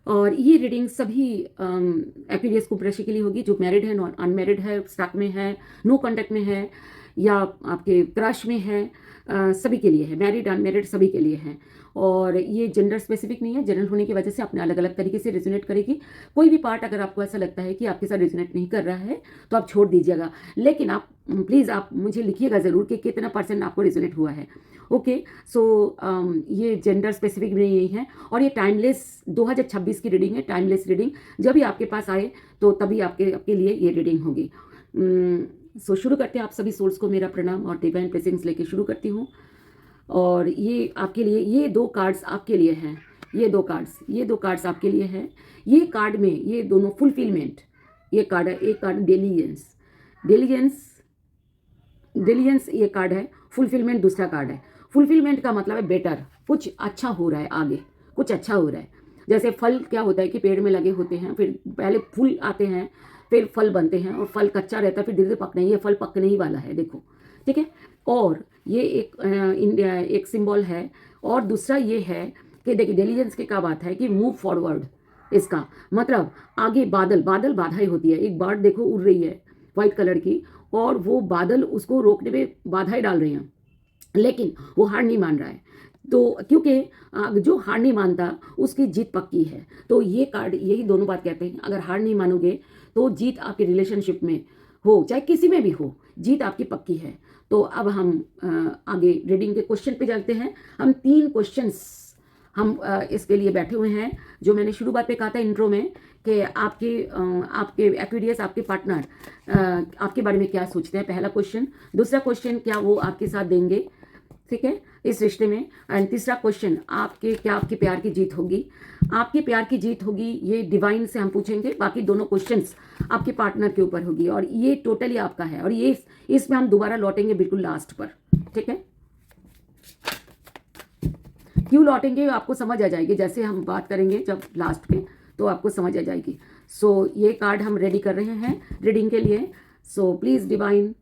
और ये रीडिंग सभी एक्वेरियस कुंभ राशि के लिए होगी, जो मैरिड है, नॉन अनमैरिड है, स्टक में है, नो कॉन्टैक्ट में है, या आपके क्रश में है, सभी के लिए है, मैरिड अनमैरिड सभी के लिए है। और ये जेंडर स्पेसिफिक नहीं है, जनरल होने की वजह से अपने अलग अलग तरीके से रेजोनेट करेगी। कोई भी पार्ट अगर आपको ऐसा लगता है कि आपके साथ रेजोनेट नहीं कर रहा है तो आप छोड़ दीजिएगा, लेकिन आप प्लीज़ आप मुझे लिखिएगा ज़रूर कि कितना % आपको रेजोनेट हुआ है। ओके, सो ये जेंडर स्पेसिफिक नहीं है और ये टाइमलेस 2026 की रीडिंग है, टाइमलेस रीडिंग। जब भी आपके पास आए तो तभी आपके लिए ये रीडिंग होगी। सो शुरू करते हैं। आप सभी सोल्स को मेरा प्रणाम और डिवाइन ब्लेसिंग्स लेके शुरू करती हूँ। और ये आपके लिए, ये 2 कार्ड्स आपके लिए हैं, ये 2 कार्ड्स आपके लिए हैं। ये कार्ड में ये दोनों फुलफिलमेंट, ये कार्ड है, एक कार्ड डिलीजेंस ये कार्ड है, फुलफिलमेंट दूसरा कार्ड है। फुलफिलमेंट का मतलब है बेटर, कुछ अच्छा हो रहा है, आगे कुछ अच्छा हो रहा है। जैसे फल क्या होता है कि पेड़ में लगे होते हैं, फिर पहले फूल आते हैं, फिर फल बनते हैं और फल कच्चा रहता है, फिर धीरे धीरे पकने, ये फल पकने ही वाला है, देखो, ठीक है। और ये एक सिंबल है। और दूसरा ये है कि देखिए डिलीजेंस की क्या बात है कि मूव फॉरवर्ड, इसका मतलब आगे बादल बाधाएं होती है। एक बर्ड देखो उड़ रही है वाइट कलर की, और वो बादल उसको रोकने में बाधाएं डाल रहे हैं, लेकिन वो हार नहीं मान रहा है। तो क्योंकि जो हार नहीं मानता उसकी जीत पक्की है। तो ये कार्ड यही दोनों बात कहते हैं, अगर हार नहीं मानोगे तो जीत आपके रिलेशनशिप में हो, चाहे किसी में भी हो, जीत आपकी पक्की है। तो अब हम आगे रीडिंग के क्वेश्चन पे चलते हैं। हम 3 क्वेश्चंस हम इसके लिए बैठे हुए हैं, जो मैंने शुरुआत पे कहा था इंट्रो में कि आपके एक्वेरियस, आपके पार्टनर आपके बारे में क्या सोचते हैं, पहला क्वेश्चन। दूसरा क्वेश्चन, क्या वो आपके साथ देंगे, ठीक है, इस रिश्ते में। एंड तीसरा क्वेश्चन, आपके प्यार की जीत होगी, आपके प्यार की जीत होगी, ये डिवाइन से हम पूछेंगे। बाकी दोनों क्वेश्चंस आपके पार्टनर के ऊपर होगी और ये टोटली आपका है। और ये इसमें हम दोबारा लौटेंगे बिल्कुल लास्ट पर, ठीक है। क्यों लौटेंगे आपको समझ आ जाएगी, जैसे हम बात करेंगे जब लास्ट पे तो आपको समझ आ जाएगी। सो ये कार्ड हम रेडी कर रहे हैं रीडिंग के लिए। सो प्लीज़ डिवाइन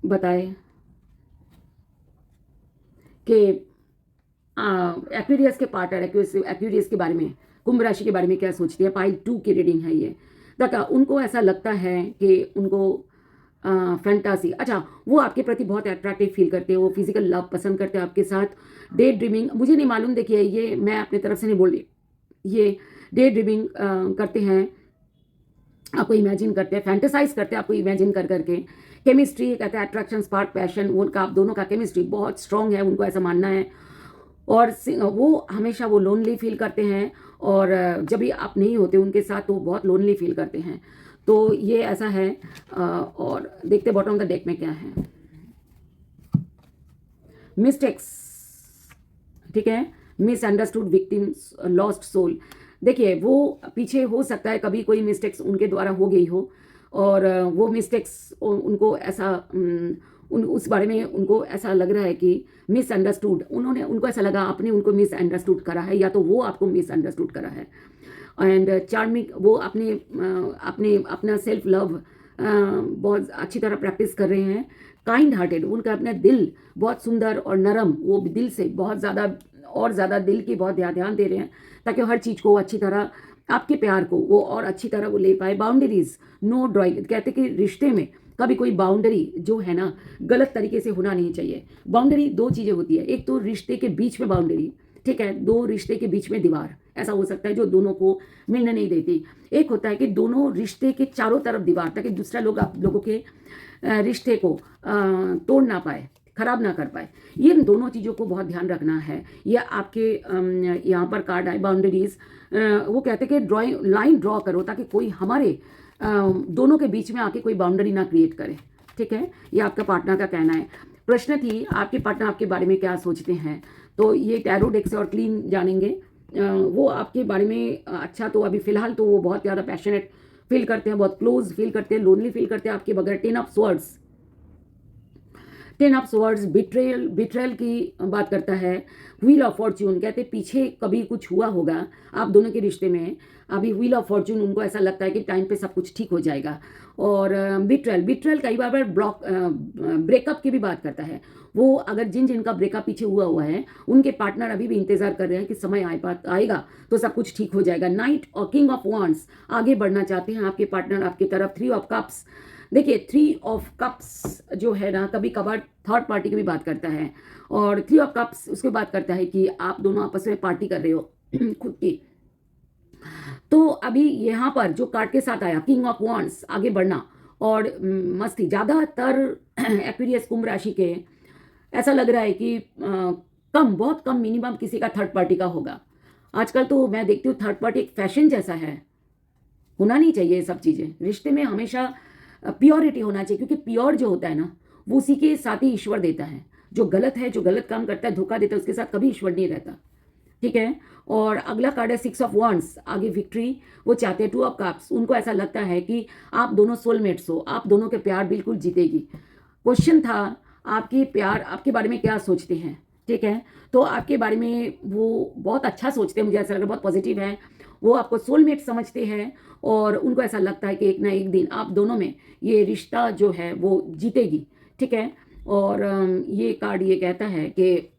बताए कि एक्वेरियस के पार्टनर एक्वेरियस के बारे में, कुंभ राशि के बारे में क्या सोचती है। पाइल 2 की रीडिंग है ये। देखा, उनको ऐसा लगता है कि उनको फैंटासी, अच्छा, वो आपके प्रति बहुत अट्रैक्टिव फील करते हैं, वो फिजिकल लव पसंद करते हैं आपके साथ। डे ड्रीमिंग, मुझे नहीं मालूम, देखिए ये मैं अपने तरफ से नहीं बोल रही, ये डे ड्रीमिंग करते हैं, आपको इमेजिन करते हैं, फैंटेसाइज करते हैं आपको इमेजिन कर करके। केमिस्ट्री कहते हैं अट्रैक्शन, स्पार्क, पैशन, उनका आप दोनों का केमिस्ट्री बहुत स्ट्रांग है, उनको ऐसा मानना है। और वो हमेशा वो लोनली फील करते हैं, और जब भी आप नहीं होते उनके साथ तो बहुत लोनली फील करते हैं। तो ये ऐसा है। और देखते बॉटम ऑफ द डेक में क्या है। मिस्टेक्स, ठीक है, मिसअंडरस्टूड, विक्टिम्स, लॉस्ट सोल। देखिए वो पीछे हो सकता है कभी कोई मिस्टेक्स उनके द्वारा हो गई हो, और वो मिस्टेक्स उनको ऐसा उस बारे में उनको ऐसा लग रहा है कि मिसअंडरस्टूड, उनको ऐसा लगा आपने उनको मिसअंडरस्टूड करा है, या तो वो आपको मिसअंडरस्टूड करा है। एंड चार्मिंग, वो अपना सेल्फ लव बहुत अच्छी तरह प्रैक्टिस कर रहे हैं। काइंड हार्टेड, उनका अपना दिल बहुत सुंदर और नरम, वो दिल से बहुत ज़्यादा दिल की बहुत ध्यान दे रहे हैं, ताकि हर चीज़ को अच्छी तरह, आपके प्यार को वो और अच्छी तरह वो ले पाए। बाउंड्रीज, नो ड्राइंग, कहते कि रिश्ते में कभी कोई बाउंड्री जो है ना गलत तरीके से होना नहीं चाहिए। बाउंड्री 2 चीज़ें होती है, एक तो रिश्ते के बीच में बाउंड्री, ठीक है, 2 रिश्ते के बीच में दीवार, ऐसा हो सकता है जो दोनों को मिलने नहीं देती। एक होता है कि दोनों रिश्ते के चारों तरफ दीवार, ताकि दूसरा लोग आप लोगों के रिश्ते को तोड़ ना पाए, खराब ना कर पाए। ये दोनों चीज़ों को बहुत ध्यान रखना है। ये आपके यहाँ पर कार्ड आए बाउंड्रीज, वो कहते हैं कि लाइन ड्रॉ करो, ताकि कोई हमारे दोनों के बीच में आके कोई बाउंड्री ना क्रिएट करे, ठीक है। ये आपका पार्टनर का कहना है। प्रश्न थी आपके पार्टनर आपके बारे में क्या सोचते हैं, तो ये टैरो डेक से और क्लीन जानेंगे। वो आपके बारे में अच्छा, तो अभी फिलहाल तो वो बहुत ज़्यादा पैशनेट फील करते हैं, बहुत क्लोज फील करते हैं, लोनली फील करते हैं आपके बगैर। 10 ऑफ स्वर्ड्स बिट्रेयल की बात करता है। व्हील ऑफ फॉर्च्यून, कहते पीछे कभी कुछ हुआ होगा आप दोनों के रिश्ते में, अभी व्हील ऑफ फॉर्चून, उनको ऐसा लगता है कि टाइम पे सब कुछ ठीक हो जाएगा। और बिट्रल कई बार ब्रेकअप की भी बात करता है। वो अगर जिनका ब्रेकअप पीछे हुआ हुआ है, उनके पार्टनर अभी भी इंतजार कर रहे हैं कि समय आएगा तो सब कुछ ठीक हो जाएगा। नाइट और किंग ऑफ वांड्स, आगे बढ़ना चाहते हैं आपके पार्टनर आपकी तरफ। 3 ऑफ कप्स, देखिए 3 ऑफ कप्स जो है ना, कभी कभार थर्ड पार्टी की भी बात करता है। और 3 ऑफ कप्स उसके बात करता है कि आप दोनों आपस में पार्टी कर रहे हो खुद की। तो अभी यहाँ पर जो कार्ड के साथ आया किंग ऑफ वांड्स, आगे बढ़ना और मस्ती। ज़्यादातर एक्वेरियस कुंभ राशि के ऐसा लग रहा है कि कम, बहुत कम, मिनिमम किसी का थर्ड पार्टी का होगा। आजकल तो मैं देखती हूँ थर्ड पार्टी एक फैशन जैसा है, होना नहीं चाहिए ये सब चीज़ें। रिश्ते में हमेशा प्योरिटी होना चाहिए, क्योंकि प्योर जो होता है ना, वो उसी के साथ ही ईश्वर देता है। जो गलत है, जो गलत काम करता है, धोखा देता है, उसके साथ कभी ईश्वर नहीं रहता। ठीक है। और अगला कार्ड है 6 ऑफ वांड्स, आगे विक्ट्री वो चाहते हैं। 2 ऑफ कप्स, उनको ऐसा लगता है कि आप दोनों सोलमेट्स हो, आप दोनों के प्यार बिल्कुल जीतेगी। क्वेश्चन था आपके प्यार आपके बारे में क्या सोचते हैं। ठीक है, तो आपके बारे में वो बहुत अच्छा सोचते हैं, मुझे ऐसा लग रहा है बहुत पॉजिटिव है। वो आपको सोलमेट समझते हैं और उनको ऐसा लगता है कि एक ना एक दिन आप दोनों में ये रिश्ता जो है वो जीतेगी। ठीक है। और ये कार्ड ये कहता है कि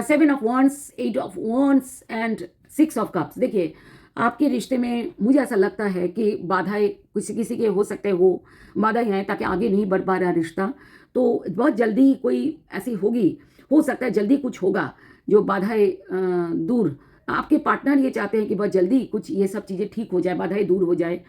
7 of wands, 8 of wands and 6 of cups. देखिए आपके रिश्ते में मुझे ऐसा लगता है कि बाधाएं किसी किसी के हो सकते हैं, वो बाधाएं हैं ताकि आगे नहीं बढ़ पा रहा रिश्ता। तो बहुत जल्दी कोई ऐसी होगी, हो सकता है जल्दी कुछ होगा जो बाधाएं दूर। आपके पार्टनर ये चाहते हैं कि बहुत जल्दी कुछ ये सब चीज़ें ठीक हो जाए, बाधाएं दूर हो जाए।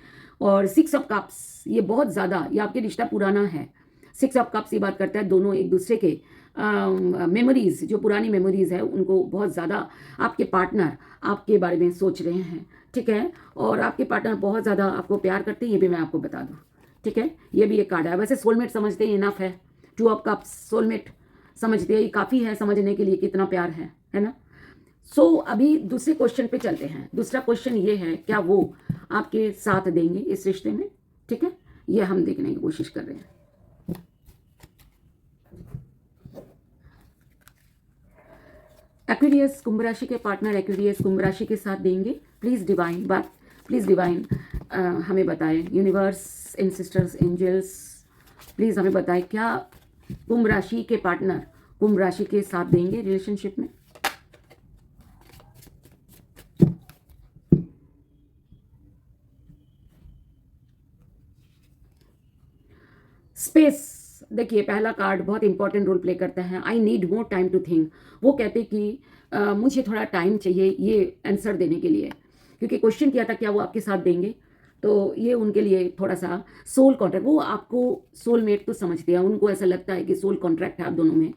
और 6 ऑफ कप्स, ये बहुत ज़्यादा, ये आपके रिश्ता पुराना है। 6 ऑफ कप्स ये बात करता है दोनों एक दूसरे के मेमोरीज, जो पुरानी मेमोरीज है, उनको बहुत ज़्यादा आपके पार्टनर आपके बारे में सोच रहे हैं। ठीक है। और आपके पार्टनर बहुत ज़्यादा आपको प्यार करते हैं, ये भी मैं आपको बता दूँ। ठीक है, ये भी एक कार्ड है। वैसे सोलमेट समझते हैं, इनफ है। 2 ऑफ कप्स सोलमेट समझते हैं, ये काफ़ी है समझने के लिए कितना प्यार है ना। सो अभी दूसरे क्वेश्चन पे चलते हैं। दूसरा क्वेश्चन ये है, क्या वो आपके साथ देंगे इस रिश्ते में। ठीक है, ये हम देखने की कोशिश कर रहे हैं। एक्वेरियस कुंभ राशि के पार्टनर एक्वेरियस कुंभ राशि के साथ देंगे। प्लीज़ डिवाइन हमें बताएं, यूनिवर्स, एंसेस्टर्स, एंजल्स, प्लीज़ हमें बताएं क्या कुंभ राशि के पार्टनर कुंभ राशि के साथ देंगे रिलेशनशिप में। स्पेस, देखिए पहला कार्ड बहुत इंपॉर्टेंट रोल प्ले करता है। I need more time to think. वो कहते कि मुझे थोड़ा टाइम चाहिए ये आंसर देने के लिए, क्योंकि क्वेश्चन किया था क्या वो आपके साथ देंगे, तो ये उनके लिए थोड़ा सा सोल कॉन्ट्रैक्ट। वो आपको सोलमेट तो समझते हैं, उनको ऐसा लगता है कि सोल कॉन्ट्रैक्ट है आप दोनों में।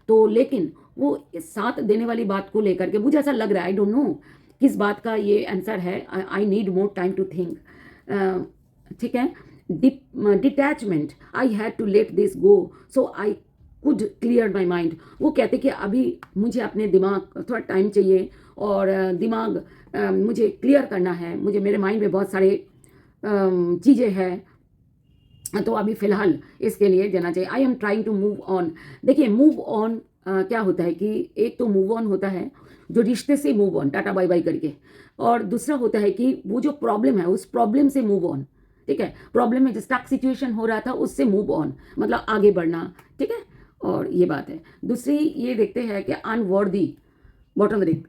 तो लेकिन वो साथ देने वाली बात को लेकर के मुझे ऐसा लग रहा है, आई डोंट नो किस बात का ये आंसर है। I need more time to think. ठीक है। Detachment, I had to let this go so I could clear my mind. वो कहते कि अभी मुझे अपने दिमाग थोड़ा टाइम चाहिए और दिमाग मुझे क्लियर करना है, मुझे मेरे माइंड में बहुत सारे चीज़ें हैं, तो अभी फ़िलहाल इसके लिए देना चाहिए। I am trying to move on. देखिए मूव ऑन क्या होता है कि एक तो मूव ऑन होता है जो रिश्ते से move on, tata bye bye करके, और दूसरा होता है कि वो जो प्रॉब्लम है उस प्रॉब्लम से मूव ऑन। ठीक है, प्रॉब्लम में जो स्टक सिचुएशन हो रहा था उससे मूव ऑन, मतलब आगे बढ़ना। ठीक है, और ये बात है। दूसरी ये देखते हैं कि unworthy, bottom the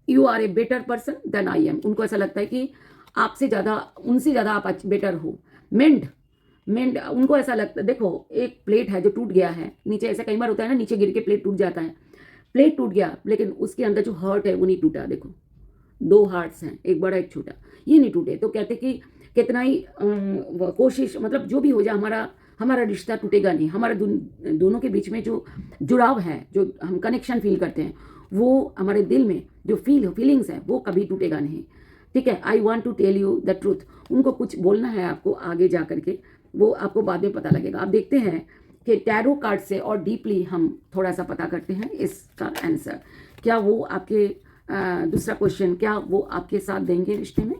you are a better person than I am. उनको ऐसा लगता है कि आपसे ज़्यादा, उनसे ज़्यादा आप बेटर हो। मेंड, उनको ऐसा लगता है, देखो एक प्लेट है जो टूट गया है नीचे, ऐसा कई बार होता है ना, नीचे गिर के प्लेट टूट जाता है। प्लेट टूट गया लेकिन उसके अंदर जो हार्ट है वो नहीं टूटा। देखो 2 हार्ट्स हैं, एक बड़ा एक छोटा, ये नहीं टूटे। तो कहते कि कितना ही कोशिश, मतलब जो भी हो जाए, हमारा रिश्ता टूटेगा नहीं। हमारा दोनों के बीच में जो जुड़ाव है, जो हम कनेक्शन फील करते हैं, वो हमारे दिल में जो फीलिंग्स है वो कभी टूटेगा नहीं। ठीक है। I want to tell you the truth. उनको कुछ बोलना है आपको आगे जा करके, वो आपको बाद में पता लगेगा। आप देखते हैं कि टैरो कार्ड से और डीपली हम थोड़ा सा पता करते हैं इसका आंसर। क्या वो आपके दूसरा क्वेश्चन, क्या वो आपके साथ देंगे रिश्ते में।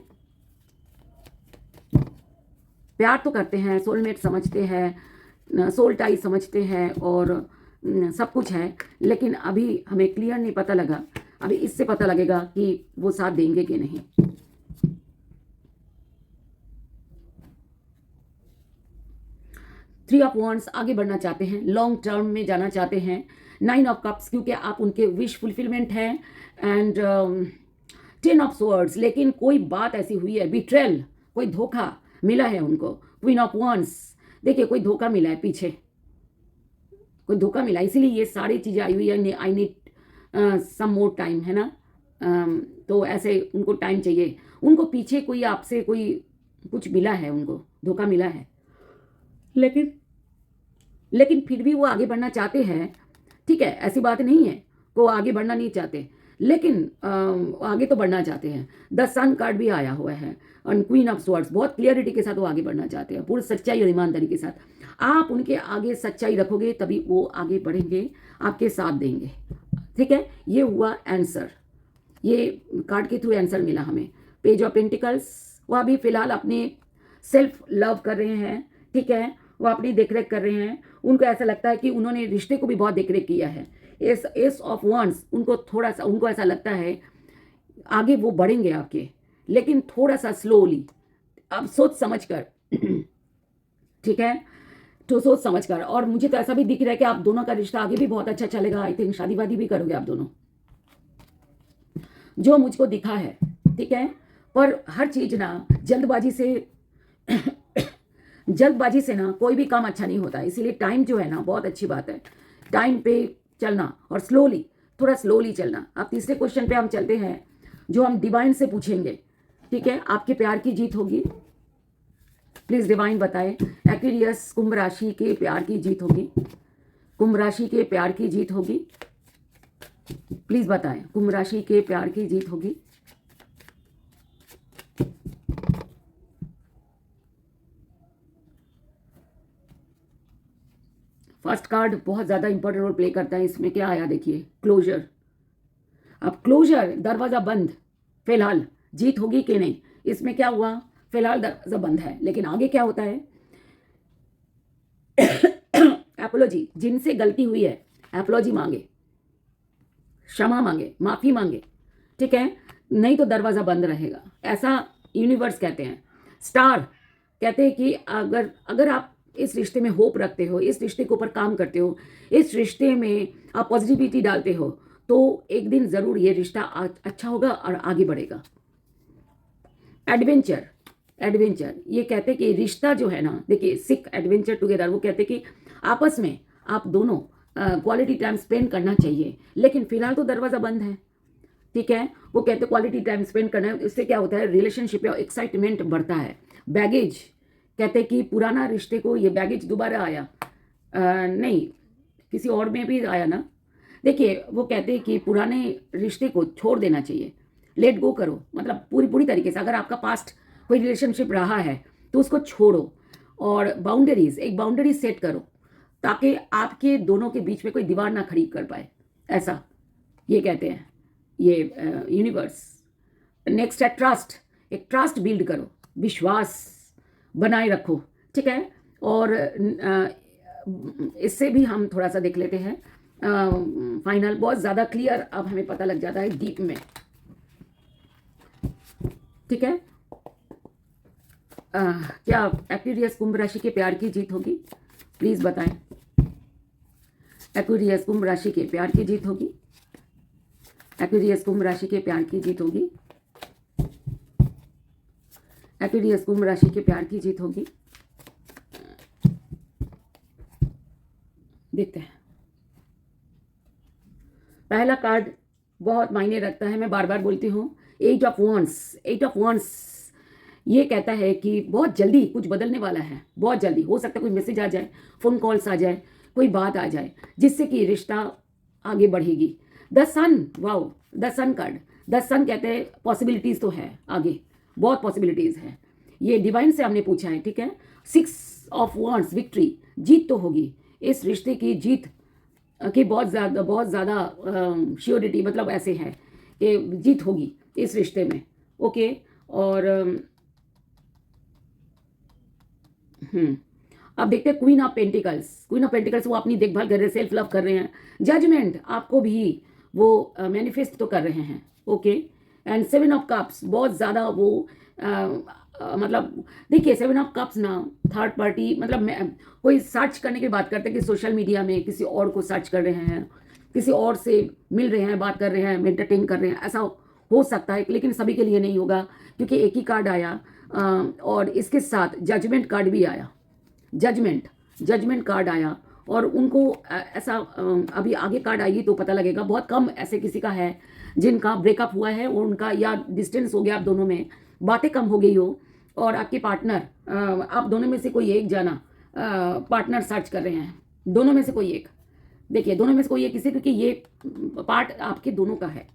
प्यार तो करते हैं, सोलमेट समझते हैं, सोल टाई समझते हैं और सब कुछ है, लेकिन अभी हमें क्लियर नहीं पता लगा अभी इससे पता लगेगा कि वो साथ देंगे कि नहीं। थ्री ऑफ वॉन्ड्स, आगे बढ़ना चाहते हैं, लॉन्ग टर्म में जाना चाहते हैं। नाइन ऑफ कप्स, क्योंकि आप उनके विश फुलफिलमेंट है। एंड टेन ऑफ स्वर्ड्स, लेकिन कोई बात ऐसी हुई है, बिट्रेल, कोई धोखा मिला है उनको। क्वीन ऑफ वॉन्ड्स, देखिए कोई धोखा मिला है पीछे, कोई धोखा मिला, इसीलिए ये सारी चीज़ें आई हुई है। I need some more time, है ना। तो ऐसे उनको टाइम चाहिए, उनको पीछे कोई आपसे कोई कुछ मिला है, उनको धोखा मिला है, लेकिन फिर भी वो आगे बढ़ना चाहते हैं। ठीक है, ऐसी बात नहीं है वो आगे बढ़ना नहीं चाहते, लेकिन आगे तो बढ़ना चाहते हैं। द सन कार्ड भी आया हुआ है और क्वीन ऑफ स्वर्ड्स, बहुत क्लियरिटी के साथ वो आगे बढ़ना चाहते हैं, पूरी सच्चाई और ईमानदारी के साथ। आप उनके आगे सच्चाई रखोगे तभी वो आगे बढ़ेंगे, आपके साथ देंगे। ठीक है, ये हुआ आंसर, ये कार्ड के थ्रू आंसर मिला हमें। पेज ऑफ पेंटिकल्स, वो अभी फिलहाल अपने सेल्फ लव कर रहे हैं। ठीक है, वो अपनी देखरेख कर रहे हैं, उनको ऐसा लगता है कि उन्होंने रिश्ते को भी बहुत देखरेख किया है। एस ऑफ वॉन्ड्स, उनको ऐसा लगता है आगे वो बढ़ेंगे आपके, लेकिन थोड़ा सा स्लोली, अब सोच समझ कर। ठीक है, तो सोच समझ कर। और मुझे तो ऐसा भी दिख रहा है कि आप दोनों का रिश्ता आगे भी बहुत अच्छा चलेगा। आई थिंक शादी वादी भी करोगे आप दोनों, जो मुझको दिखा है। ठीक है, पर हर चीज ना जल्दबाजी से ना कोई भी काम अच्छा नहीं होता, इसीलिए टाइम जो है ना, बहुत अच्छी बात है, टाइम पे चलना और स्लोली, थोड़ा स्लोली चलना। अब तीसरे क्वेश्चन पे हम चलते हैं, जो हम डिवाइन से पूछेंगे। ठीक है, आपके प्यार की जीत होगी, प्लीज डिवाइन बताएं। एक्वेरियस, कुंभ राशि के प्यार की जीत होगी, कुंभ राशि के प्यार की जीत होगी, प्लीज बताएं, कुंभ राशि के प्यार की जीत होगी। फर्स्ट कार्ड बहुत ज़्यादा इंपॉर्टेंट रोल प्ले करता है इसमें। क्या आया देखिए, क्लोजर। अब क्लोजर, दरवाज़ा बंद, फिलहाल जीत होगी कि नहीं, इसमें क्या हुआ, फिलहाल दरवाज़ा बंद है, लेकिन आगे क्या होता है। एपोलॉजी, जिनसे गलती हुई है एपोलॉजी मांगे, क्षमा मांगे, माफ़ी मांगे। ठीक है, नहीं तो दरवाज़ा बंद रहेगा, ऐसा यूनिवर्स कहते हैं। स्टार कहते हैं कि अगर आप इस रिश्ते में होप रखते हो, इस रिश्ते के ऊपर काम करते हो, इस रिश्ते में आप पॉजिटिविटी डालते हो, तो एक दिन ज़रूर ये रिश्ता अच्छा होगा और आगे बढ़ेगा। एडवेंचर ये कहते हैं कि रिश्ता जो है ना, देखिए सिक एडवेंचर टुगेदर, वो कहते हैं कि आपस में आप दोनों क्वालिटी टाइम स्पेंड करना चाहिए, लेकिन फिलहाल तो दरवाज़ा बंद है। ठीक है, वो कहते हैं क्वालिटी टाइम स्पेंड करना है, इससे क्या होता है, रिलेशनशिप में एक्साइटमेंट बढ़ता है। बैगेज कहते हैं कि पुराना रिश्ते को ये बैगेज दोबारा आया, नहीं किसी और में भी आया ना। देखिए वो कहते हैं कि पुराने रिश्ते को छोड़ देना चाहिए, लेट गो करो, मतलब पूरी तरीके से। अगर आपका पास्ट कोई रिलेशनशिप रहा है तो उसको छोड़ो, और एक बाउंड्रीज सेट करो, ताकि आपके दोनों के बीच में कोई दीवार ना खड़ी कर पाए, ऐसा ये कहते हैं ये यूनिवर्स। नेक्स्ट है ट्रस्ट, एक ट्रस्ट बिल्ड करो, विश्वास बनाए रखो। ठीक है, और इससे भी हम थोड़ा सा देख लेते हैं फाइनल, बहुत ज़्यादा क्लियर अब हमें पता लग जाता है डीप में। ठीक है, क्या एक्वेरियस कुंभ राशि के प्यार की जीत होगी, प्लीज बताएं। एक्वेरियस कुंभ राशि के प्यार की जीत होगी, एक्वेरियस कुंभ राशि के प्यार की जीत होगी, एक्वेरियस कुंभ राशि के प्यार की जीत होगी। देखते हैं, पहला कार्ड बहुत मायने रखता है, मैं बार बार बोलती हूँ। एट ऑफ वॉन्ड्स ये कहता है कि बहुत जल्दी कुछ बदलने वाला है, बहुत जल्दी। हो सकता है कोई मैसेज आ जाए, फोन कॉल्स आ जाए, कोई बात आ जाए जिससे कि रिश्ता आगे बढ़ेगी। The sun, wow, the sun card, the sun कहते हैं पॉसिबिलिटीज तो है, आगे बहुत पॉसिबिलिटीज है। ये डिवाइन से हमने पूछा है। ठीक है, सिक्स ऑफ वॉन्ड्स, विक्ट्री, जीत तो होगी, इस रिश्ते की जीत की बहुत ज़्यादा श्योरिटी, मतलब ऐसे है कि जीत होगी इस रिश्ते में। ओके, और अब देखते हैं क्वीन ऑफ पेंटिकल्स। वो अपनी देखभाल कर रहे हैं, सेल्फ लव कर रहे हैं। जजमेंट, आपको भी वो मैनिफेस्ट तो कर रहे हैं। ओके, एंड 7 ऑफ कप्स बहुत ज़्यादा वो मतलब देखिए 7 ऑफ कप्स ना थर्ड पार्टी मतलब कोई सर्च करने की बात करते हैं कि सोशल मीडिया में किसी और को सर्च कर रहे हैं, किसी और से मिल रहे हैं, बात कर रहे हैं, एंटरटेन कर रहे हैं, ऐसा हो सकता है, लेकिन सभी के लिए नहीं होगा क्योंकि एक ही कार्ड आया और इसके साथ जजमेंट कार्ड भी आया। जजमेंट कार्ड आया और उनको ऐसा अभी आगे कार्ड आएगी तो पता लगेगा। बहुत कम ऐसे किसी का है जिनका ब्रेकअप हुआ है और उनका या डिस्टेंस हो गया आप दोनों में, बातें कम हो गई हो और आपके पार्टनर आप दोनों में से कोई एक जाना पार्टनर सर्च कर रहे हैं, दोनों में से कोई एक। देखिए दोनों में से कोई एक किसी, क्योंकि ये पार्ट आपके दोनों का है।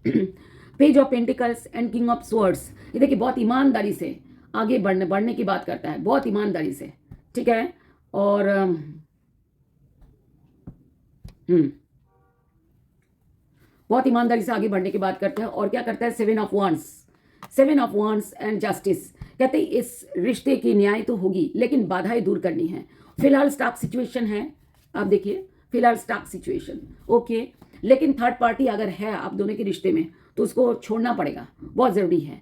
Page of pentacles and king of swords, ये देखिए बहुत ईमानदारी से आगे बढ़ने की बात करता है, बहुत ईमानदारी से, ठीक है। और बहुत ईमानदारी से आगे बढ़ने की बात करते हैं। और क्या करता है, 7 ऑफ वांड्स एंड जस्टिस, कहते हैं इस रिश्ते की न्याय तो होगी लेकिन बाधाएं दूर करनी है। फिलहाल स्टॉक सिचुएशन है, आप देखिए फिलहाल स्टॉक सिचुएशन, ओके। लेकिन थर्ड पार्टी अगर है आप दोनों के रिश्ते में तो उसको छोड़ना पड़ेगा, बहुत ज़रूरी है।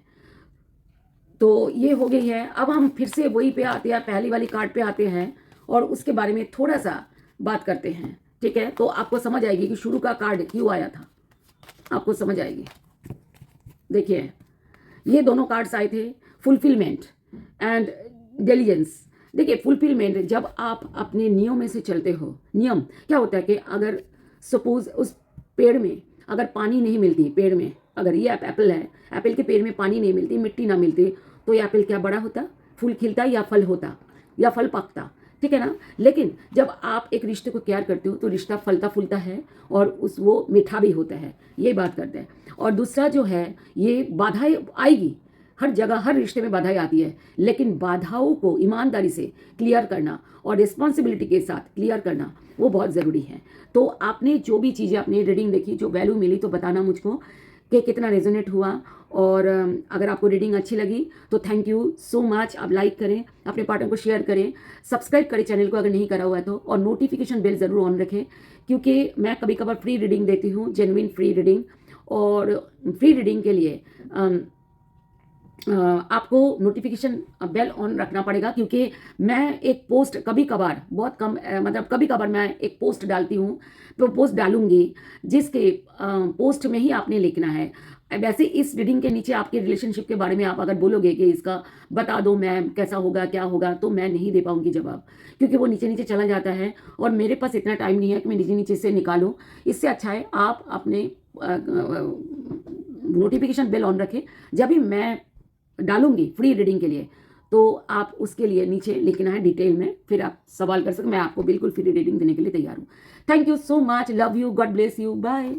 तो ये हो गई है। अब हम फिर से वही पे आते हैं, पहली वाली कार्ड पे आते हैं और उसके बारे में थोड़ा सा बात करते हैं, ठीक है। तो आपको समझ आएगी कि शुरू का कार्ड क्यों आया था, आपको समझ आएगी। देखिए ये दोनों कार्ड्स आए थे, फुलफिलमेंट एंड डिलीजेंस। देखिए फुलफिलमेंट, जब आप अपने नियम में से चलते हो, नियम क्या होता है कि अगर सपोज उस पेड़ में अगर पानी नहीं मिलती, पेड़ में अगर ये एप्पल है, एप्पल के पेड़ में पानी नहीं मिलती, मिट्टी ना मिलती, तो ये एप्पल क्या बड़ा होता, फूल खिलता या फल होता या फल पकता, ठीक है ना। लेकिन जब आप एक रिश्ते को केयर करते हो तो रिश्ता फलता फूलता है और वो मीठा भी होता है, ये बात करते हैं। और दूसरा जो है, ये बाधाएं आएगी हर जगह, हर रिश्ते में बाधाएं आती है, लेकिन बाधाओं को ईमानदारी से क्लियर करना और रिस्पॉन्सिबिलिटी के साथ क्लियर करना वो बहुत ज़रूरी है। तो आपने जो भी चीज़ें अपनी रीडिंग देखी, जो वैल्यू मिली, तो बताना मुझको कि कितना रेजोनेट हुआ। और अगर आपको रीडिंग अच्छी लगी तो थैंक यू सो मच। आप लाइक करें, अपने पार्टनर को शेयर करें, सब्सक्राइब करें चैनल को अगर नहीं करा हुआ है तो, और नोटिफिकेशन बेल ज़रूर ऑन रखें क्योंकि मैं कभी कभार फ्री रीडिंग देती हूँ, जेन्युइन फ्री रीडिंग। और फ्री रीडिंग के लिए आपको नोटिफिकेशन बेल ऑन रखना पड़ेगा क्योंकि मैं एक पोस्ट कभी कभार, बहुत कम मतलब कभी कभार मैं एक पोस्ट डालती हूँ, तो पोस्ट डालूंगी जिसके पोस्ट में ही आपने लिखना है। वैसे इस रीडिंग के नीचे आपके रिलेशनशिप के बारे में आप अगर बोलोगे कि इसका बता दो मैम कैसा होगा क्या होगा, तो मैं नहीं दे पाऊंगी जवाब, क्योंकि वो नीचे नीचे चला जाता है और मेरे पास इतना टाइम नहीं है कि मैं नीचे नीचे से निकालूं। इससे अच्छा है आप अपने नोटिफिकेशन बेल ऑन रखें, जब भी मैं डालूंगी फ्री रीडिंग के लिए तो आप उसके लिए नीचे लिखना है डिटेल में, फिर आप सवाल कर सकते, मैं आपको बिल्कुल फ्री रीडिंग देने के लिए तैयार हूँ। Thank you so much, love you, God bless you, bye.